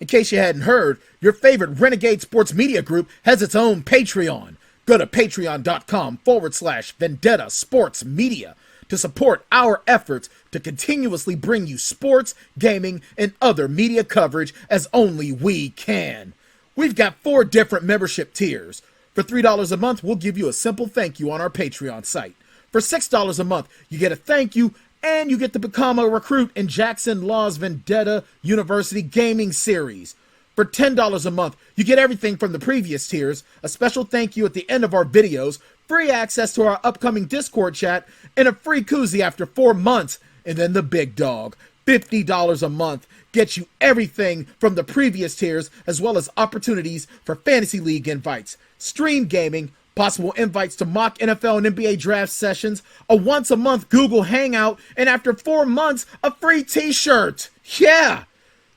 In case you hadn't heard, your favorite Renegade Sports Media Group has its own Patreon. Go to patreon.com/Vendetta Sports Media to support our efforts to continuously bring you sports, gaming, and other media coverage as only we can. We've got 4 different membership tiers. For $3 a month, we'll give you a simple thank you on our Patreon site. For $6 a month, you get a thank you and you get to become a recruit in Jackson Law's Vendetta University Gaming Series. For $10 a month, you get everything from the previous tiers, a special thank you at the end of our videos, free access to our upcoming Discord chat, and a free koozie after 4 months. And then the big dog, $50 a month, gets you everything from the previous tiers, as well as opportunities for Fantasy League invites, stream gaming, possible invites to mock NFL and NBA draft sessions, a once-a-month Google Hangout, and after 4 months, a free t-shirt. Yeah!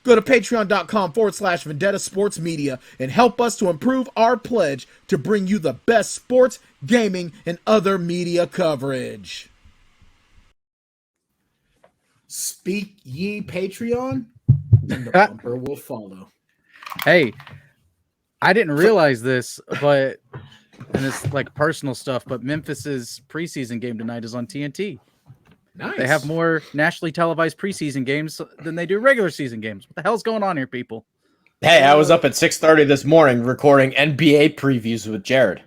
Go to patreon.com/Vendetta Sports Media and help us to improve our pledge to bring you the best sports, gaming, and other media coverage. Speak ye Patreon, and the bumper will follow. Hey, I didn't realize this, and it's like personal stuff, but Memphis's preseason game tonight is on TNT. Nice. They have more nationally televised preseason games than they do regular season games. What the hell's going on here, people? Hey, I was up at 6:30 this morning recording NBA previews with Jared.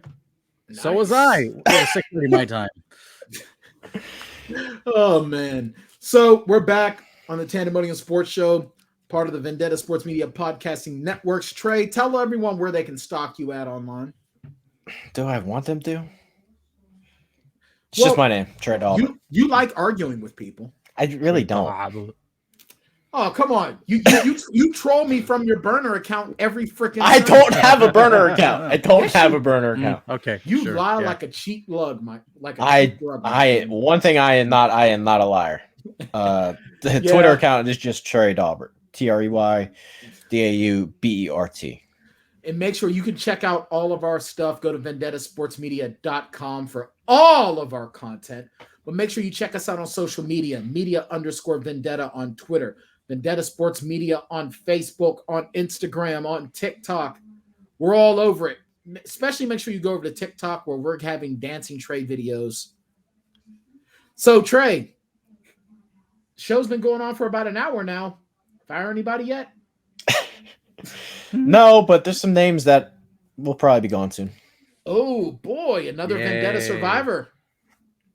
Nice. So was I. It was 6:30 my time. Oh, man. So we're back on the Tanndemonium Sports Show, part of the Vendetta Sports Media Podcasting Networks. Trey, tell everyone where they can stalk you at online. Do I want them to? It's just my name, Trey Daubert. You like arguing with people. I really don't. Oh, come on. You troll me from your burner account every freaking I time. don't have a burner account. I don't have a burner account. Okay. You sure, lie yeah. like a cheap lug, Mike. Like a cheap lug, one thing I am not a liar. The Twitter account is just Trey Daubert. TreyDaubert. And make sure you can check out all of our stuff. Go to vendettasportsmedia.com for all of our content. But make sure you check us out on social media, media_vendetta on Twitter, Vendetta Sports Media on Facebook, on Instagram, on TikTok. We're all over it. Especially make sure you go over to TikTok where we're having dancing Trey videos. So, Trey, show's been going on for about an hour now. Fire anybody yet? No, but there's some names that will probably be gone soon. Oh, boy, another Vendetta survivor.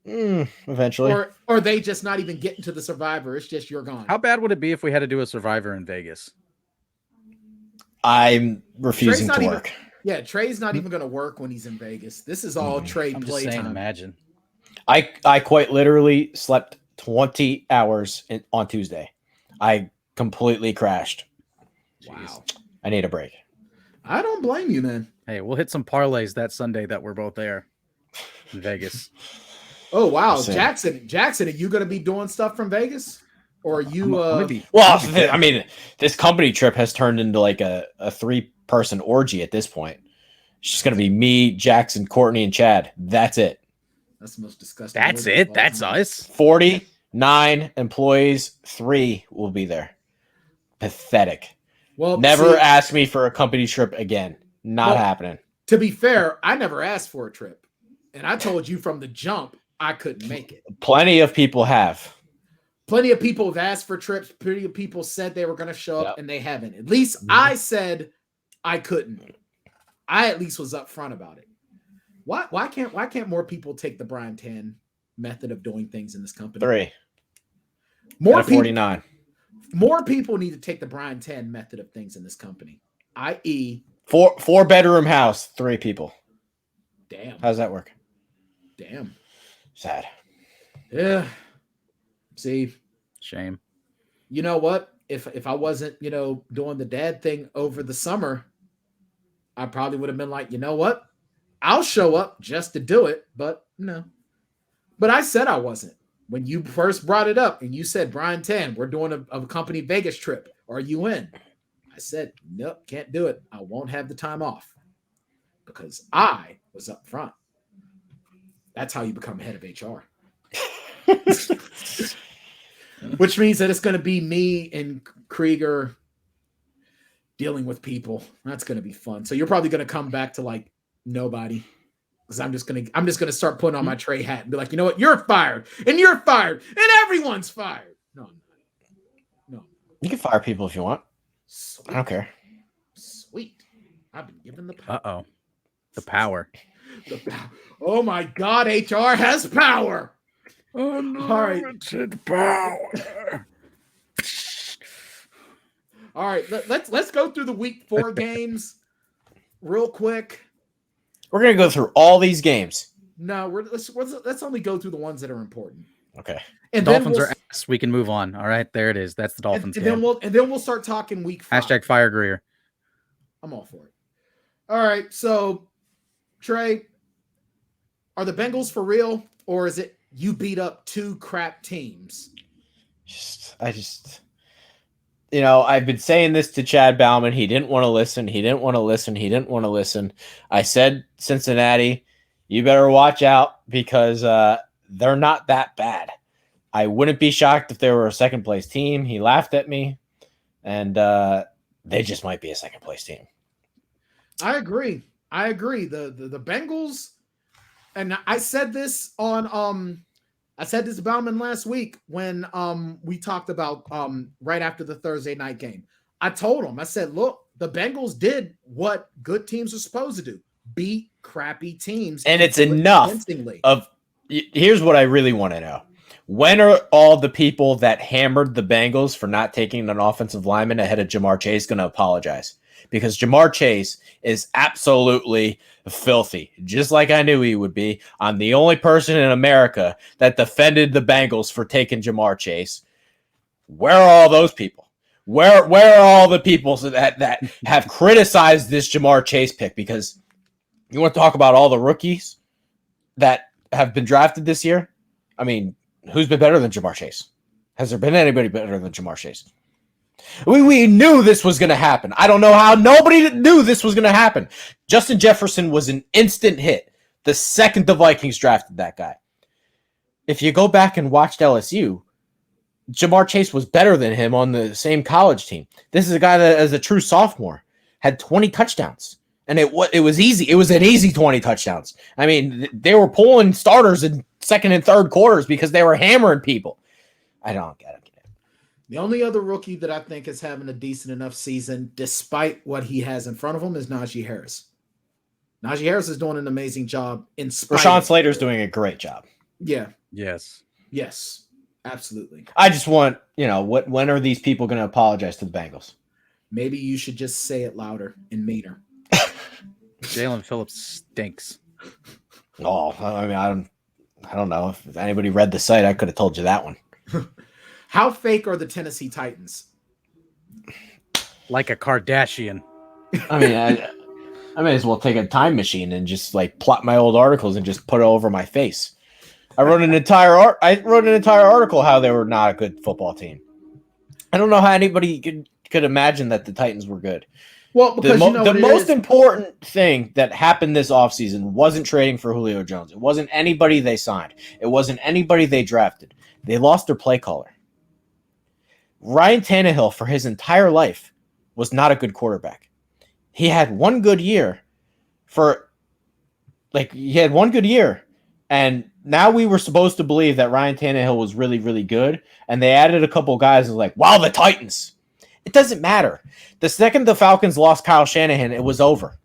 Eventually. Or are they just not even getting to the survivor? It's just you're gone. How bad would it be if we had to do a survivor in Vegas? I'm refusing to work. Trey's not even going to work when he's in Vegas. This is all Trey I'm just playtime. saying, imagine. I quite literally slept 20 hours on Tuesday. I completely crashed. Wow. I need a break. I don't blame you, man. Hey, we'll hit some parlays that Sunday that we're both there in Vegas. Oh, wow. We'll see. Jackson, are you going to be doing stuff from Vegas? Or are you I mean, this company trip has turned into like a 3-person orgy at this point. It's just going to be me, Jackson, Courtney, and Chad. That's it. That's the most disgusting. That's it. That's us. 49 employees, 3 will be there. Pathetic. Well, never ask me for a company trip again. Not happening. To be fair, I never asked for a trip. And I told you from the jump I couldn't make it. Plenty of people have. Plenty of people have asked for trips. Plenty of people said they were going to show up, and they haven't. At least I said I couldn't. I at least was upfront about it. Why can't more people take the Bryan Tann method of doing things in this company? 3. More people, 49. More people need to take the Bryan Tann method of things in this company, i.e., 4-bedroom house, 3 people. Damn. How's that work? Damn. Sad. Yeah. See, shame. You know what? If I wasn't, doing the dad thing over the summer, I probably would have been like, you know what? I'll show up just to do it, but no. But I said I wasn't. When you first brought it up and you said, Bryan Tann, we're doing a company Vegas trip. Are you in? I said, nope, can't do it. I won't have the time off because I was up front. That's how you become head of HR. Which means that it's going to be me and Krieger dealing with people. That's going to be fun. So you're probably going to come back to like nobody because I'm just going to start putting on my Trey hat and be like, you know what? You're fired and you're fired and everyone's fired. No. You can fire people if you want. Sweet. I don't care. Sweet. I've been given the power. Uh-oh. The power. Oh my God, HR has power. Unlimited power. All right, let's go through the week 4 games real quick. We're gonna go through all these games. No, let's only go through the ones that are important. Okay. And Dolphins are ass. We can move on. All right, there it is. That's the Dolphins and game. then we'll start talking week 5. Hashtag fire Greer. I'm all for it. All right, so Trey, are the Bengals for real, or is it you beat up 2 crap teams? I've been saying this to Chad Bauman. He didn't want to listen. I said, Cincinnati, you better watch out because they're not that bad. I wouldn't be shocked if they were a second-place team. He laughed at me, and they just might be a second-place team. I agree. The Bengals, and I said this on I said this to Bauman last week when we talked about right after the Thursday night game. I told him, I said, look, the Bengals did what good teams are supposed to do: beat crappy teams. And it's enough of. Here's what I really want to know: when are all the people that hammered the Bengals for not taking an offensive lineman ahead of Jamar Chase going to apologize? Because Jamar Chase is absolutely filthy, just like I knew he would be. I'm the only person in America that defended the Bengals for taking Jamar Chase. Where are all those people? Where are all the people that have criticized this Jamar Chase pick? Because you want to talk about all the rookies that have been drafted this year? I mean, who's been better than Jamar Chase? Has there been anybody better than Jamar Chase? We knew this was going to happen. I don't know how nobody knew this was going to happen. Justin Jefferson was an instant hit the second the Vikings drafted that guy. If you go back and watched LSU, Jamar Chase was better than him on the same college team. This is a guy that, as a true sophomore, had 20 touchdowns. And it was easy. It was an easy 20 touchdowns. I mean, they were pulling starters in second and third quarters because they were hammering people. I don't get it. The only other rookie that I think is having a decent enough season, despite what he has in front of him, is Najee Harris. Najee Harris is doing an amazing job. Rashawn Slater's doing a great job. Yeah. Yes. Absolutely. I just want, when are these people going to apologize to the Bengals? Maybe you should just say it louder and meaner. Jalen Phillips stinks. Oh, I mean, I don't know if anybody read the site. I could have told you that one. How fake are the Tennessee Titans? Like a Kardashian. I mean, I may as well take a time machine and just like plot my old articles and just put it over my face. I wrote an entire article how they were not a good football team. I don't know how anybody could imagine that the Titans were good. Well, because the most important thing that happened this offseason wasn't trading for Julio Jones. It wasn't anybody they signed. It wasn't anybody they drafted. They lost their play caller. Ryan Tannehill, for his entire life, was not a good quarterback. He had one good year and now we were supposed to believe that Ryan Tannehill was really, really good, and they added a couple guys and was like, wow, the Titans. It doesn't matter. The second the Falcons lost Kyle Shanahan, it was over.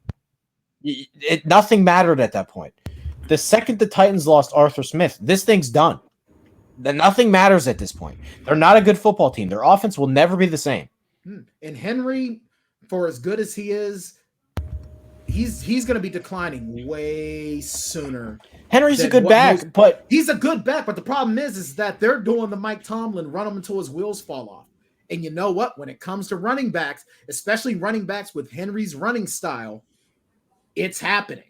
Nothing mattered at that point. The second the Titans lost Arthur Smith, this thing's done. Nothing matters at this point. They're not a good football team. Their offense will never be the same. And Henry, for as good as he is, he's going to be declining way sooner. Henry's a good back, but he's a good back. But the problem is that they're doing the Mike Tomlin run him until his wheels fall off. And you know what? When it comes to running backs, especially running backs with Henry's running style, it's happening.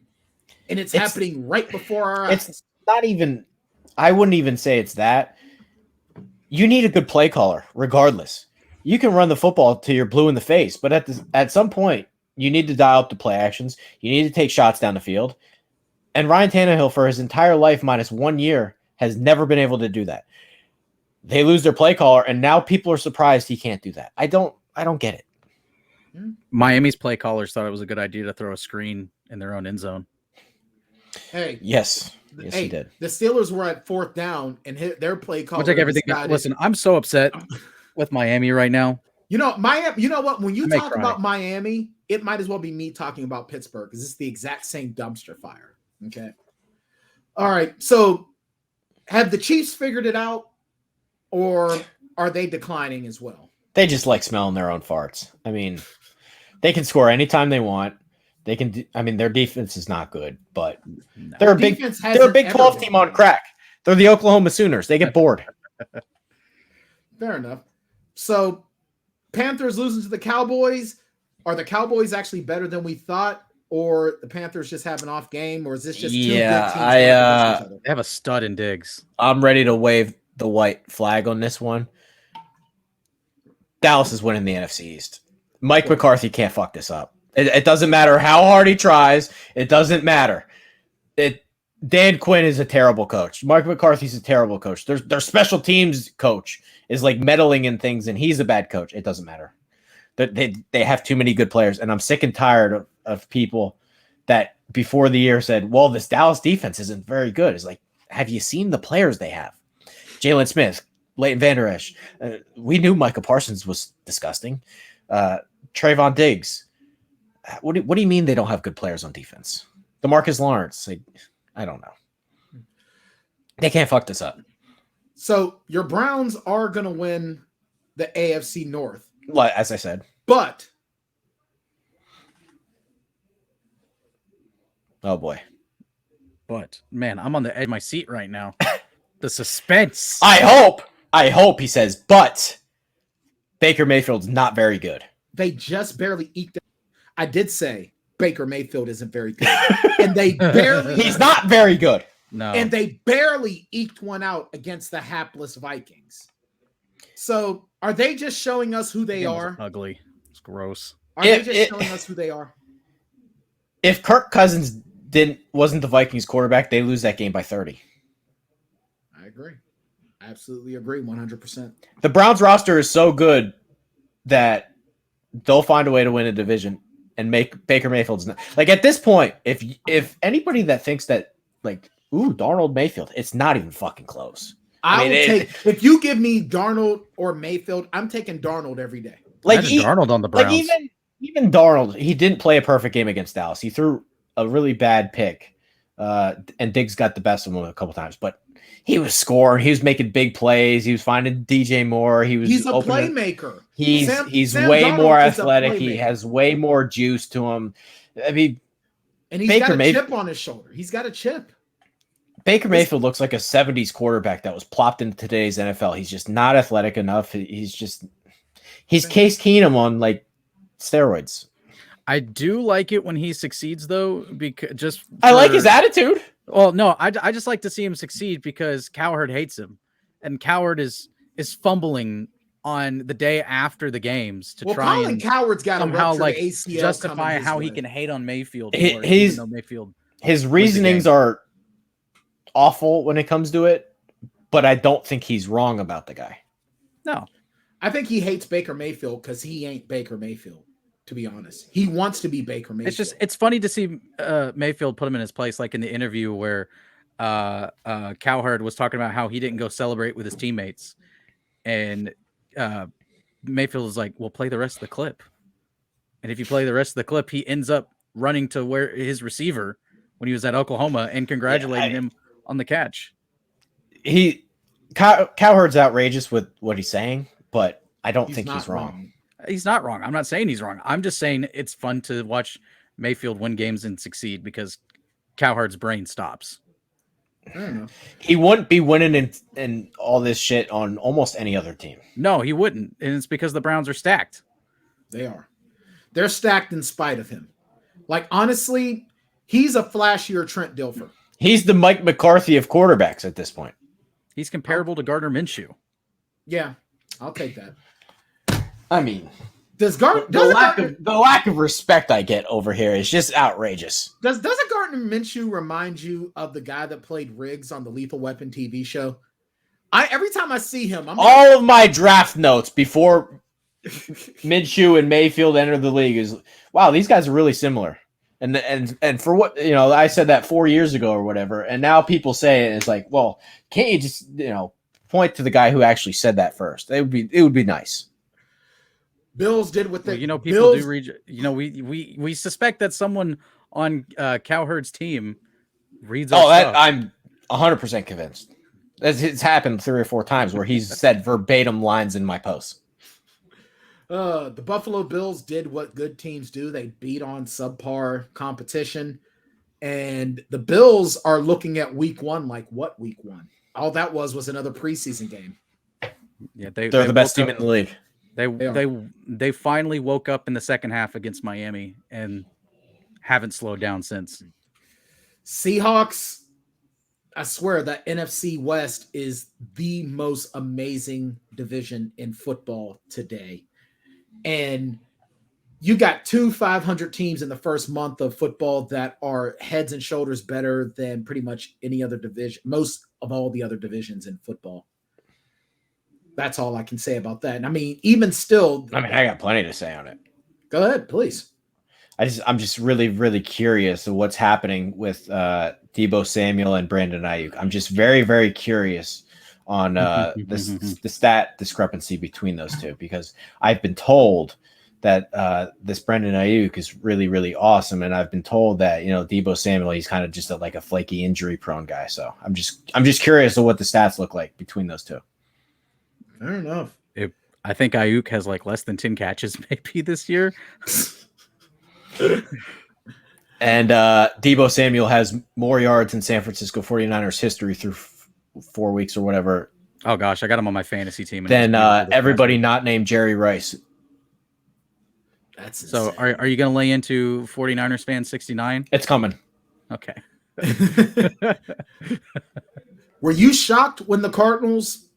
And it's happening right before our eyes. It's not even, I wouldn't even say it's that. You need a good play caller, regardless. You can run the football till you're blue in the face, but at some point, you need to dial up the play actions. You need to take shots down the field. And Ryan Tannehill, for his entire life, minus 1 year, has never been able to do that. They lose their play caller, and now people are surprised he can't do that. I don't get it. Miami's play callers thought it was a good idea to throw a screen in their own end zone. Hey, yes, he did. The Steelers were at 4th down, and their play caller. We'll take everything. Listen, I'm so upset with Miami right now. You know what? When you talk about Miami, it might as well be me talking about Pittsburgh because it's the exact same dumpster fire. Okay. All right. So have the Chiefs figured it out, or are they declining as well? They just like smelling their own farts. I mean, they can score anytime they want. They can. Their defense is not good, but they're a Big 12 team on crack. They're the Oklahoma Sooners. They get bored. Fair enough. So Panthers losing to the Cowboys. Are the Cowboys actually better than we thought? Or the Panthers just have an off game, or is this just two good teams? They have a stud in Diggs. I'm ready to wave the white flag on this one. Dallas is winning the NFC East. Mike McCarthy can't fuck this up. It doesn't matter how hard he tries. It doesn't matter. Dan Quinn is a terrible coach. Mike McCarthy's a terrible coach. Their special teams coach is like meddling in things, and he's a bad coach. It doesn't matter. They have too many good players, and I'm sick and tired of people that before the year said, well, this Dallas defense isn't very good. It's like, have you seen the players they have? Jalen Smith, Leighton Vander Esch. We knew Micah Parsons was disgusting. Trayvon Diggs. What do you mean they don't have good players on defense? DeMarcus Lawrence. I don't know. They can't fuck this up. So your Browns are going to win the AFC North. As I said. But. Oh, boy. But, man, I'm on the edge of my seat right now. The suspense. I hope he says, but Baker Mayfield's not very good. They just barely eked it. I did say Baker Mayfield isn't very good. And they barely. He's not very good. No. And they barely eked one out against the hapless Vikings. So are they just showing us who they are? Ugly. It's gross. Are they just showing us who they are? If Kirk Cousins wasn't the Vikings quarterback, they lose that game by 30. I agree. Absolutely agree. 100%. The Browns roster is so good that they'll find a way to win a division and make Baker Mayfield's not, like at this point, if anybody that thinks that like, ooh, Darnold Mayfield, it's not even fucking close. If you give me Darnold or Mayfield, I'm taking Darnold every day. Like Darnold on the Browns. Like even Darnold, he didn't play a perfect game against Dallas. He threw a really bad pick, and Diggs got the best of him a couple times. But he was scoring. He was making big plays. He was finding DJ Moore. He's a playmaker. He's Sam way Darnold more is a athletic. playmaker. He has way more juice to him. I mean, and he's Baker got a chip on his shoulder. He's got a chip. Baker Mayfield looks like a 70s quarterback that was plopped into today's NFL. He's just not athletic enough. He's Case Keenum on like steroids. I do like it when he succeeds, though, because I like his attitude. Well, no, I just like to see him succeed because Cowherd hates him, and Cowherd is fumbling on the day after the games to try Colin and Cowherd's got somehow like justify how he can hate on Mayfield. His reasonings are awful when it comes to it, but I don't think he's wrong about the guy. No, I think he hates Baker Mayfield because he ain't Baker Mayfield. To be honest, he wants to be Baker Mayfield. It's funny to see Mayfield put him in his place, like in the interview where Cowherd was talking about how he didn't go celebrate with his teammates, and Mayfield was like, "Well, play the rest of the clip." And if you play the rest of the clip, he ends up running to where his receiver when he was at Oklahoma and congratulating him on the catch. Cowherd's outrageous with what he's saying, but I don't think he's wrong. He's not wrong. I'm not saying he's wrong. I'm just saying it's fun to watch Mayfield win games and succeed because Cowherd's brain stops. He wouldn't be winning in all this shit on almost any other team. No, he wouldn't. And it's because the Browns are stacked. They are. They're stacked in spite of him. Like, honestly, he's a flashier Trent Dilfer. He's the Mike McCarthy of quarterbacks at this point. He's comparable to Gardner Minshew. Yeah, I'll take that. I mean, the lack of respect I get over here is just outrageous. Doesn't Gardner Minshew remind you of the guy that played Riggs on the Lethal Weapon TV show? Every time I see him, all of my draft notes before Minshew and Mayfield entered the league is, wow, these guys are really similar. And for what, I said that 4 years ago or whatever, and now people say it, it's like, well, can't you just point to the guy who actually said that first? It would be nice. Bills did with it. People do read. We suspect that someone on Cowherd's team reads. I'm 100% convinced. It's happened 3 or 4 times where he's said verbatim lines in my posts. The Buffalo Bills did what good teams do. They beat on subpar competition, and the Bills are looking at week 1 like what week 1? All that was another preseason game. Yeah, they're the best team in the league. They finally woke up in the second half against Miami and haven't slowed down since. Seahawks, I swear that NFC West is the most amazing division in football today. And you got 2 500 teams in the first month of football that are heads and shoulders better than pretty much any other division, most of all the other divisions in football. That's all I can say about that. And I mean, even still, I got plenty to say on it. Go ahead, please. I'm just really, really curious of what's happening with Deebo Samuel and Brandon Ayuk. I'm just very, very curious on the stat discrepancy between those two, because I've been told that this Brandon Ayuk is really, really awesome, and I've been told that Deebo Samuel, he's kind of just a flaky, injury prone guy. So I'm just curious of what the stats look like between those two. Fair enough. I think Ayuk has less than 10 catches maybe this year. And Deebo Samuel has more yards in San Francisco 49ers history through 4 weeks or whatever. Oh, gosh, I got him on my fantasy team. Then everybody not named Jerry Rice. That's so are you going to lay into 49ers fan 69? It's coming. Okay. Were you shocked when the Cardinals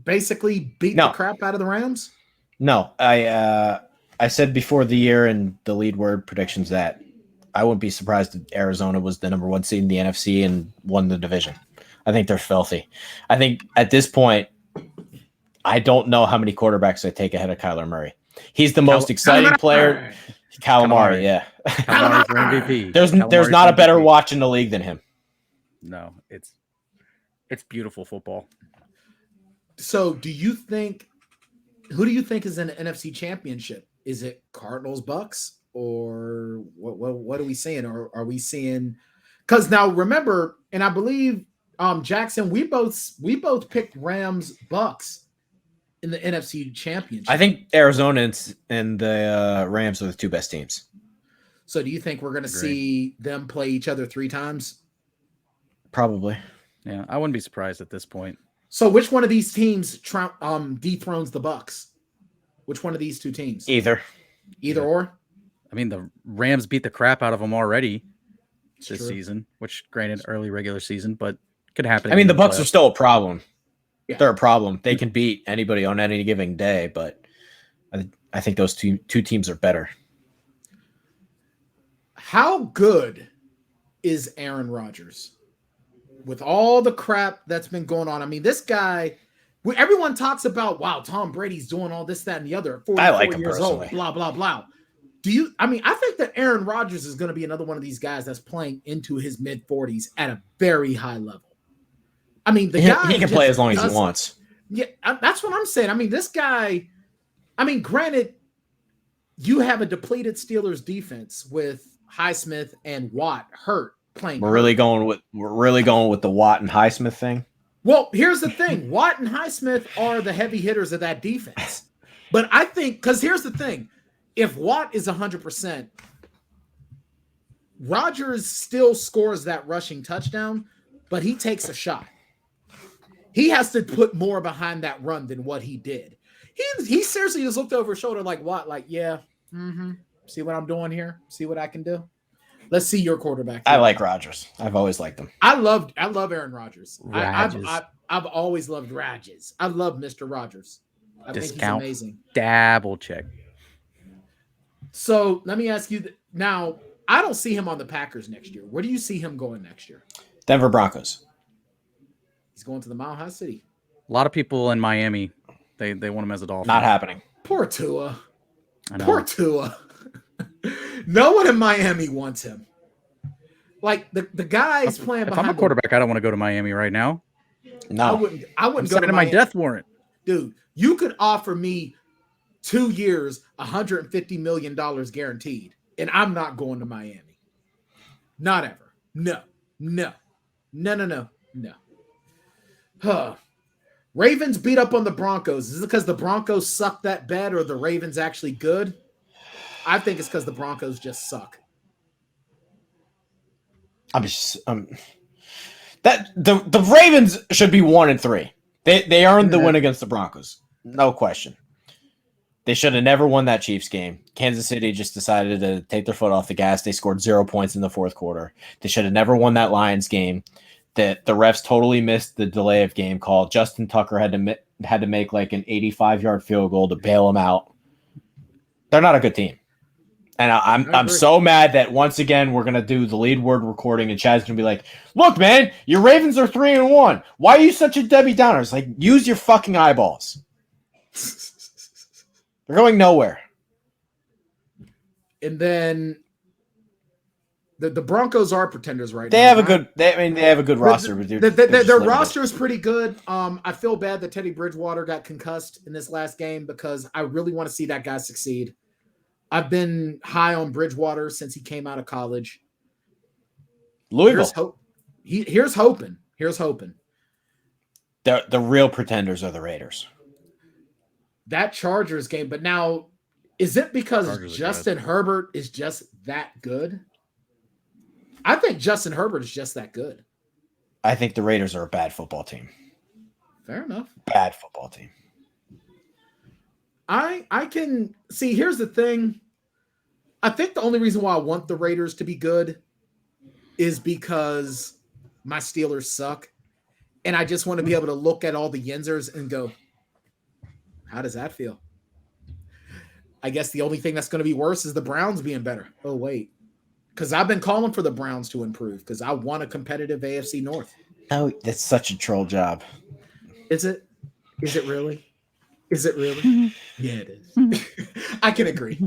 basically beat the crap out of the Rams? No, I said before the year in the lead word predictions that I wouldn't be surprised if Arizona was the number 1 seed in the NFC and won the division. I think they're filthy. I think at this point, I don't know how many quarterbacks I take ahead of Kyler Murray. He's the most exciting player. Calamari, yeah. Calamari's for MVP. There's not a better watch in the league than him. No, it's beautiful football. So who do you think is in the NFC Championship? Is it Cardinals, Bucks, or what are we seeing? Or are we seeing, because now remember, and I believe Jackson, we both picked Rams, Bucks in the NFC Championship. I think Arizona and the Rams are the 2 best teams. So do you think we're going to see them play each other 3 times? Probably. Yeah, I wouldn't be surprised at this point. So which one of these teams dethrones the Bucks? Which one of these two teams? Either Or? I mean, the Rams beat the crap out of them already this true. season, which granted early regular season, but could happen. I mean, the again in Bucks are playoffs. still a problem. Yeah. They're a problem. They can beat anybody on any given day, but I think those two teams are better. How good is Aaron Rodgers? With all the crap that's been going on. I mean, this guy, everyone talks about, wow, Tom Brady's doing all this, that, and the other. 44 I like him years personally. old, blah, blah, blah. I think that Aaron Rodgers is going to be another one of these guys that's playing into his mid-40s at a very high level. I mean, the guy he can play as long as he wants. Yeah, that's what I'm saying. I mean, this guy, granted, you have a depleted Steelers defense with Highsmith and Watt hurt playing. We're really going with the Watt and Highsmith thing. Well, here's the thing. Watt and Highsmith are the heavy hitters of that defense. But I think, because here's the thing. If Watt is 100%, Rodgers still scores that rushing touchdown, but he takes a shot. He has to put more behind that run than what he did. He seriously just looked over his shoulder like Watt, like, yeah, see what I'm doing here? See what I can do? Let's see your quarterback. I like Rodgers. I've always liked him. I love Aaron Rodgers. I've always loved Rodgers. I love Mr. Rodgers. I think he's amazing. Double check. So let me ask you now. I don't see him on the Packers next year. Where do you see him going next year? Denver Broncos. He's going to the Mile High City. A lot of people in Miami, they want him as a Dolphin. Not happening. Poor Tua. I know. Poor Tua. No one in Miami wants him. Like the guy's playing behind. If I'm a quarterback, I don't want to go to Miami right now. No, I wouldn't go to my Miami. death warrant. Dude, you could offer me 2 years, $150 million guaranteed, and I'm not going to Miami. Not ever. No. Huh. Ravens beat up on the Broncos. Is it because the Broncos suck that bad, or the Ravens actually good? I think it's because the Broncos just suck. That the Ravens should be 1-3. They earned the win against the Broncos, no question. They should have never won that Chiefs game. Kansas City just decided to take their foot off the gas. They scored 0 points in the fourth quarter. They should have never won that Lions game. That the refs totally missed the delay of game call. Justin Tucker had to make like an 85-yard field goal to bail him out. They're not a good team. And I'm so mad that once again we're gonna do the lead word recording and Chad's gonna be like, "Look, man, your Ravens are 3-1. Why are you such a Debbie Downer?" It's like, use your fucking eyeballs. They're going nowhere. And then the Broncos are pretenders right They now. They have a good roster, but their roster is pretty good. I feel bad that Teddy Bridgewater got concussed in this last game because I really want to see that guy succeed. I've been high on Bridgewater since he came out of college. Louisville. Here's hoping. The real pretenders are the Raiders. That Chargers game, but now is it because Justin Herbert is just that good? I think Justin Herbert is just that good. I think the Raiders are a bad football team. Fair enough. Bad football team. I can see. Here's the thing. I think the only reason why I want the Raiders to be good is because my Steelers suck. And I just want to be able to look at all the Yinzers and go, how does that feel? I guess the only thing that's going to be worse is the Browns being better. Oh, wait. Because I've been calling for the Browns to improve because I want a competitive AFC North. No, that's such a troll job. Is it? Is it really? Is it really? Yeah, it is. I can agree.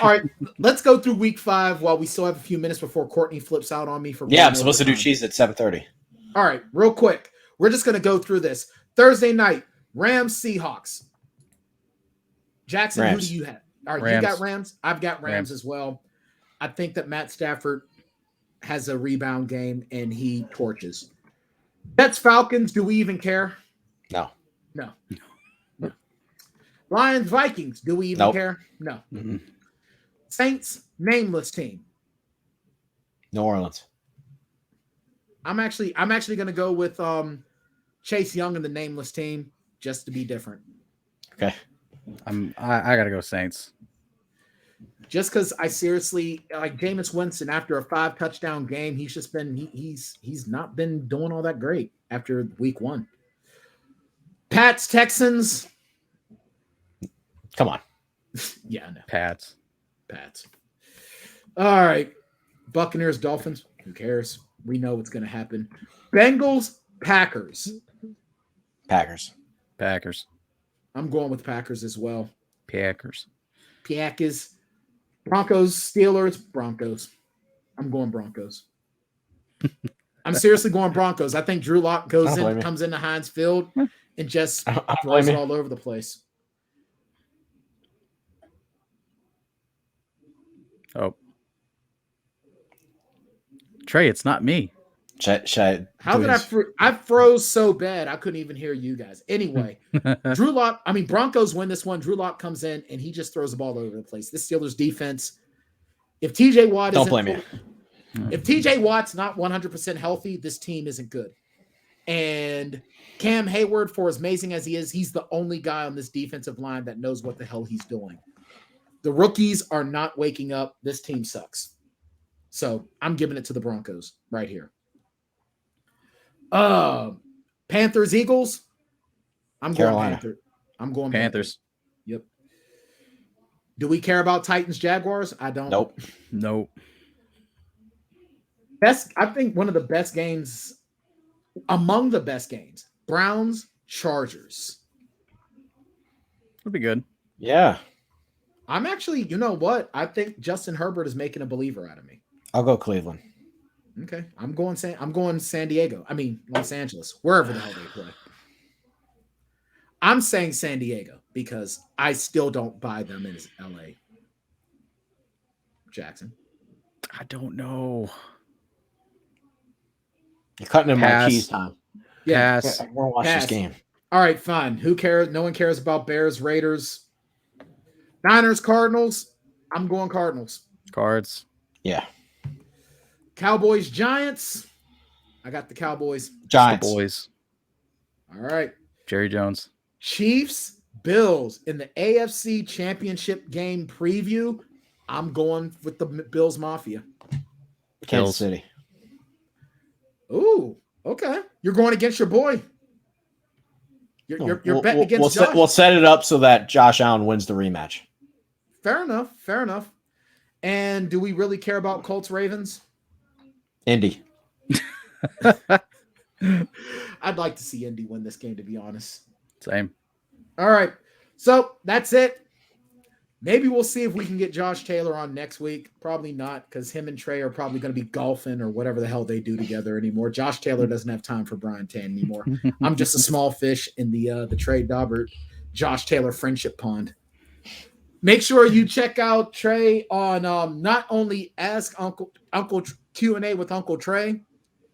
All right, let's go through week 5 while we still have a few minutes before Courtney flips out on me for. Yeah, I'm supposed to do cheese at 7:30. All right, real quick. We're just going to go through this. Thursday night, Rams, Seahawks. Jackson, Rams. who do you have? All right, Rams. You got Rams? I've got Rams as well. I think that Matt Stafford has a rebound game and he torches. Jets, Falcons, do we even care? No. Lions, Vikings, do we even Nope. care? No. Mm-hmm. Saints, nameless team. New Orleans. I'm actually going to go with Chase Young and the nameless team just to be different. Okay. I got to go Saints. Just because I seriously like Jameis Winston after a 5 touchdown game, he's just been he's not been doing all that great after week 1. Pats Texans. Come on. Yeah, no. Pats. All right. Buccaneers Dolphins. Who cares? We know what's going to happen. Bengals Packers. Packers. I'm going with Packers as well. Packers. Broncos, Steelers, Broncos. I'm going Broncos. I'm seriously going Broncos. I think Drew Lock comes into Heinz Field and just throws it all over the place. Oh. Trey, it's not me. How did I froze so bad I couldn't even hear you guys. Anyway, Broncos win this one. Drew Lock comes in and he just throws the ball over the place. This Steelers defense. If TJ Watt don't blame you. If TJ Watt's not 100% healthy, this team isn't good. And Cam Hayward, for as amazing as he is, he's the only guy on this defensive line that knows what the hell he's doing. The rookies are not waking up. This team sucks. So I'm giving it to the Broncos right here. Panthers, Eagles. I'm Carolina. going Panthers. Yep. Do we care about Titans, Jaguars? I don't. Nope. I think one of the best games, among the best games, Browns, Chargers. Would be good. Yeah. I'm actually, you know what? I think Justin Herbert is making a believer out of me. I'll go Cleveland. Okay. I'm going San Diego. I mean, Los Angeles, wherever the hell they play. I'm saying San Diego because I still don't buy them as LA. Jackson. I don't know. You're cutting in my keys time. Yeah. Pass. I want to watch this game. All right, fine. Who cares? No one cares about Bears, Raiders, Niners, Cardinals. I'm going Cardinals. Cards. Yeah. Cowboys, Giants. I got the Cowboys. Giants. The boys. All right. Jerry Jones. Chiefs, Bills in the AFC Championship game preview. I'm going with the Bills Mafia. Kansas City. Ooh, okay. You're going against your boy. You're betting against Josh. We'll set it up so that Josh Allen wins the rematch. Fair enough. And do we really care about Colts Ravens? Indy. I'd like to see Indy win this game, to be honest. Same. All right. So that's it. Maybe we'll see if we can get Josh Taylor on next week. Probably not, because him and Trey are probably going to be golfing or whatever the hell they do together anymore. Josh Taylor doesn't have time for Brian Tan anymore. I'm just a small fish in the Trey Daubert, Josh Taylor friendship pond. Make sure you check out Trey on not only Ask Uncle Q&A with Uncle Trey,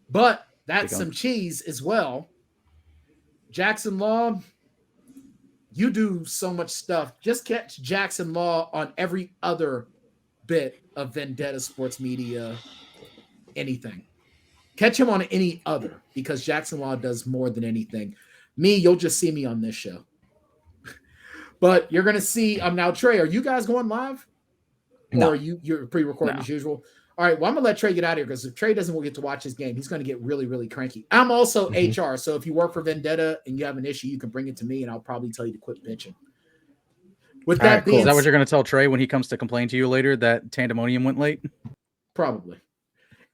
but that's some cheese as well. Jackson Law, you do so much stuff. Just catch Jackson Law on every other bit of Vendetta Sports Media, anything. Catch him on any other, because Jackson Law does more than anything. Me, you'll just see me on this show. But you're going to see, now, Trey, are you guys going live? No. Or you're pre-recording as usual? All right, well, I'm going to let Trey get out of here, because if Trey doesn't get to watch his game, he's going to get really, really cranky. I'm also HR, so if you work for Vendetta and you have an issue, you can bring it to me, and I'll probably tell you to quit bitching. With that being Is that what you're going to tell Trey when he comes to complain to you later that Tanndemonium went late? Probably.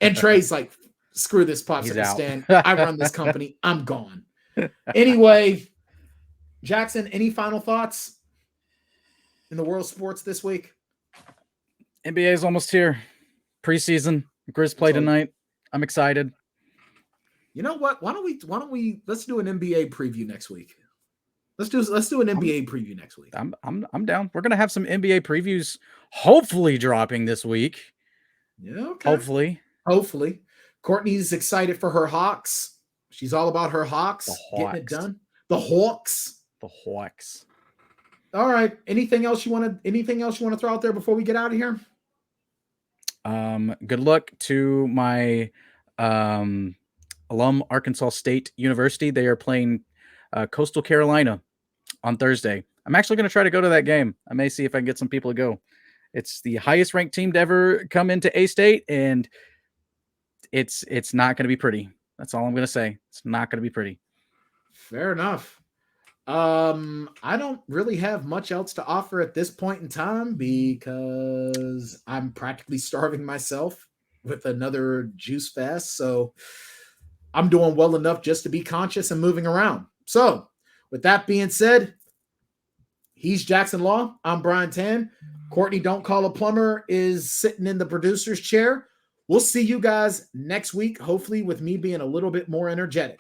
And Trey's like, screw this popsicle stand. I run this company. I'm gone. Anyway, Jackson, any final thoughts in the world of sports this week? NBA is almost here. Preseason. Grizz play tonight. I'm excited. You know what? Why don't we let's do an NBA preview next week. Let's do an NBA preview next week. I'm down. We're gonna have some NBA previews hopefully dropping this week. Yeah, okay. Hopefully. Courtney's excited for her Hawks. She's all about her Hawks. Getting it done. The Hawks. All right. Anything else you want to throw out there before we get out of here? Good luck to my alum Arkansas State University. They are playing Coastal Carolina on Thursday. I'm actually going to try to go to that game. I may see if I can get some people to go. It's the highest ranked team to ever come into A-State, and it's not going to be pretty. That's all I'm going to say. It's not going to be pretty. Fair enough. I don't really have much else to offer at this point in time because I'm practically starving myself with another juice fast. So I'm doing well enough just to be conscious and moving around. So with that being said, he's Jackson Law. I'm Brian Tann. Courtney Don't Call a Plumber is sitting in the producer's chair. We'll see you guys next week, hopefully with me being a little bit more energetic.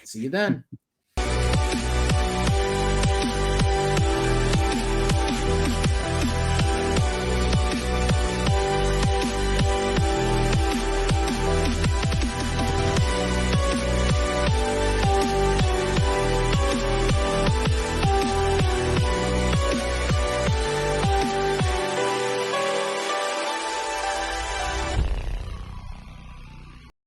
See you then.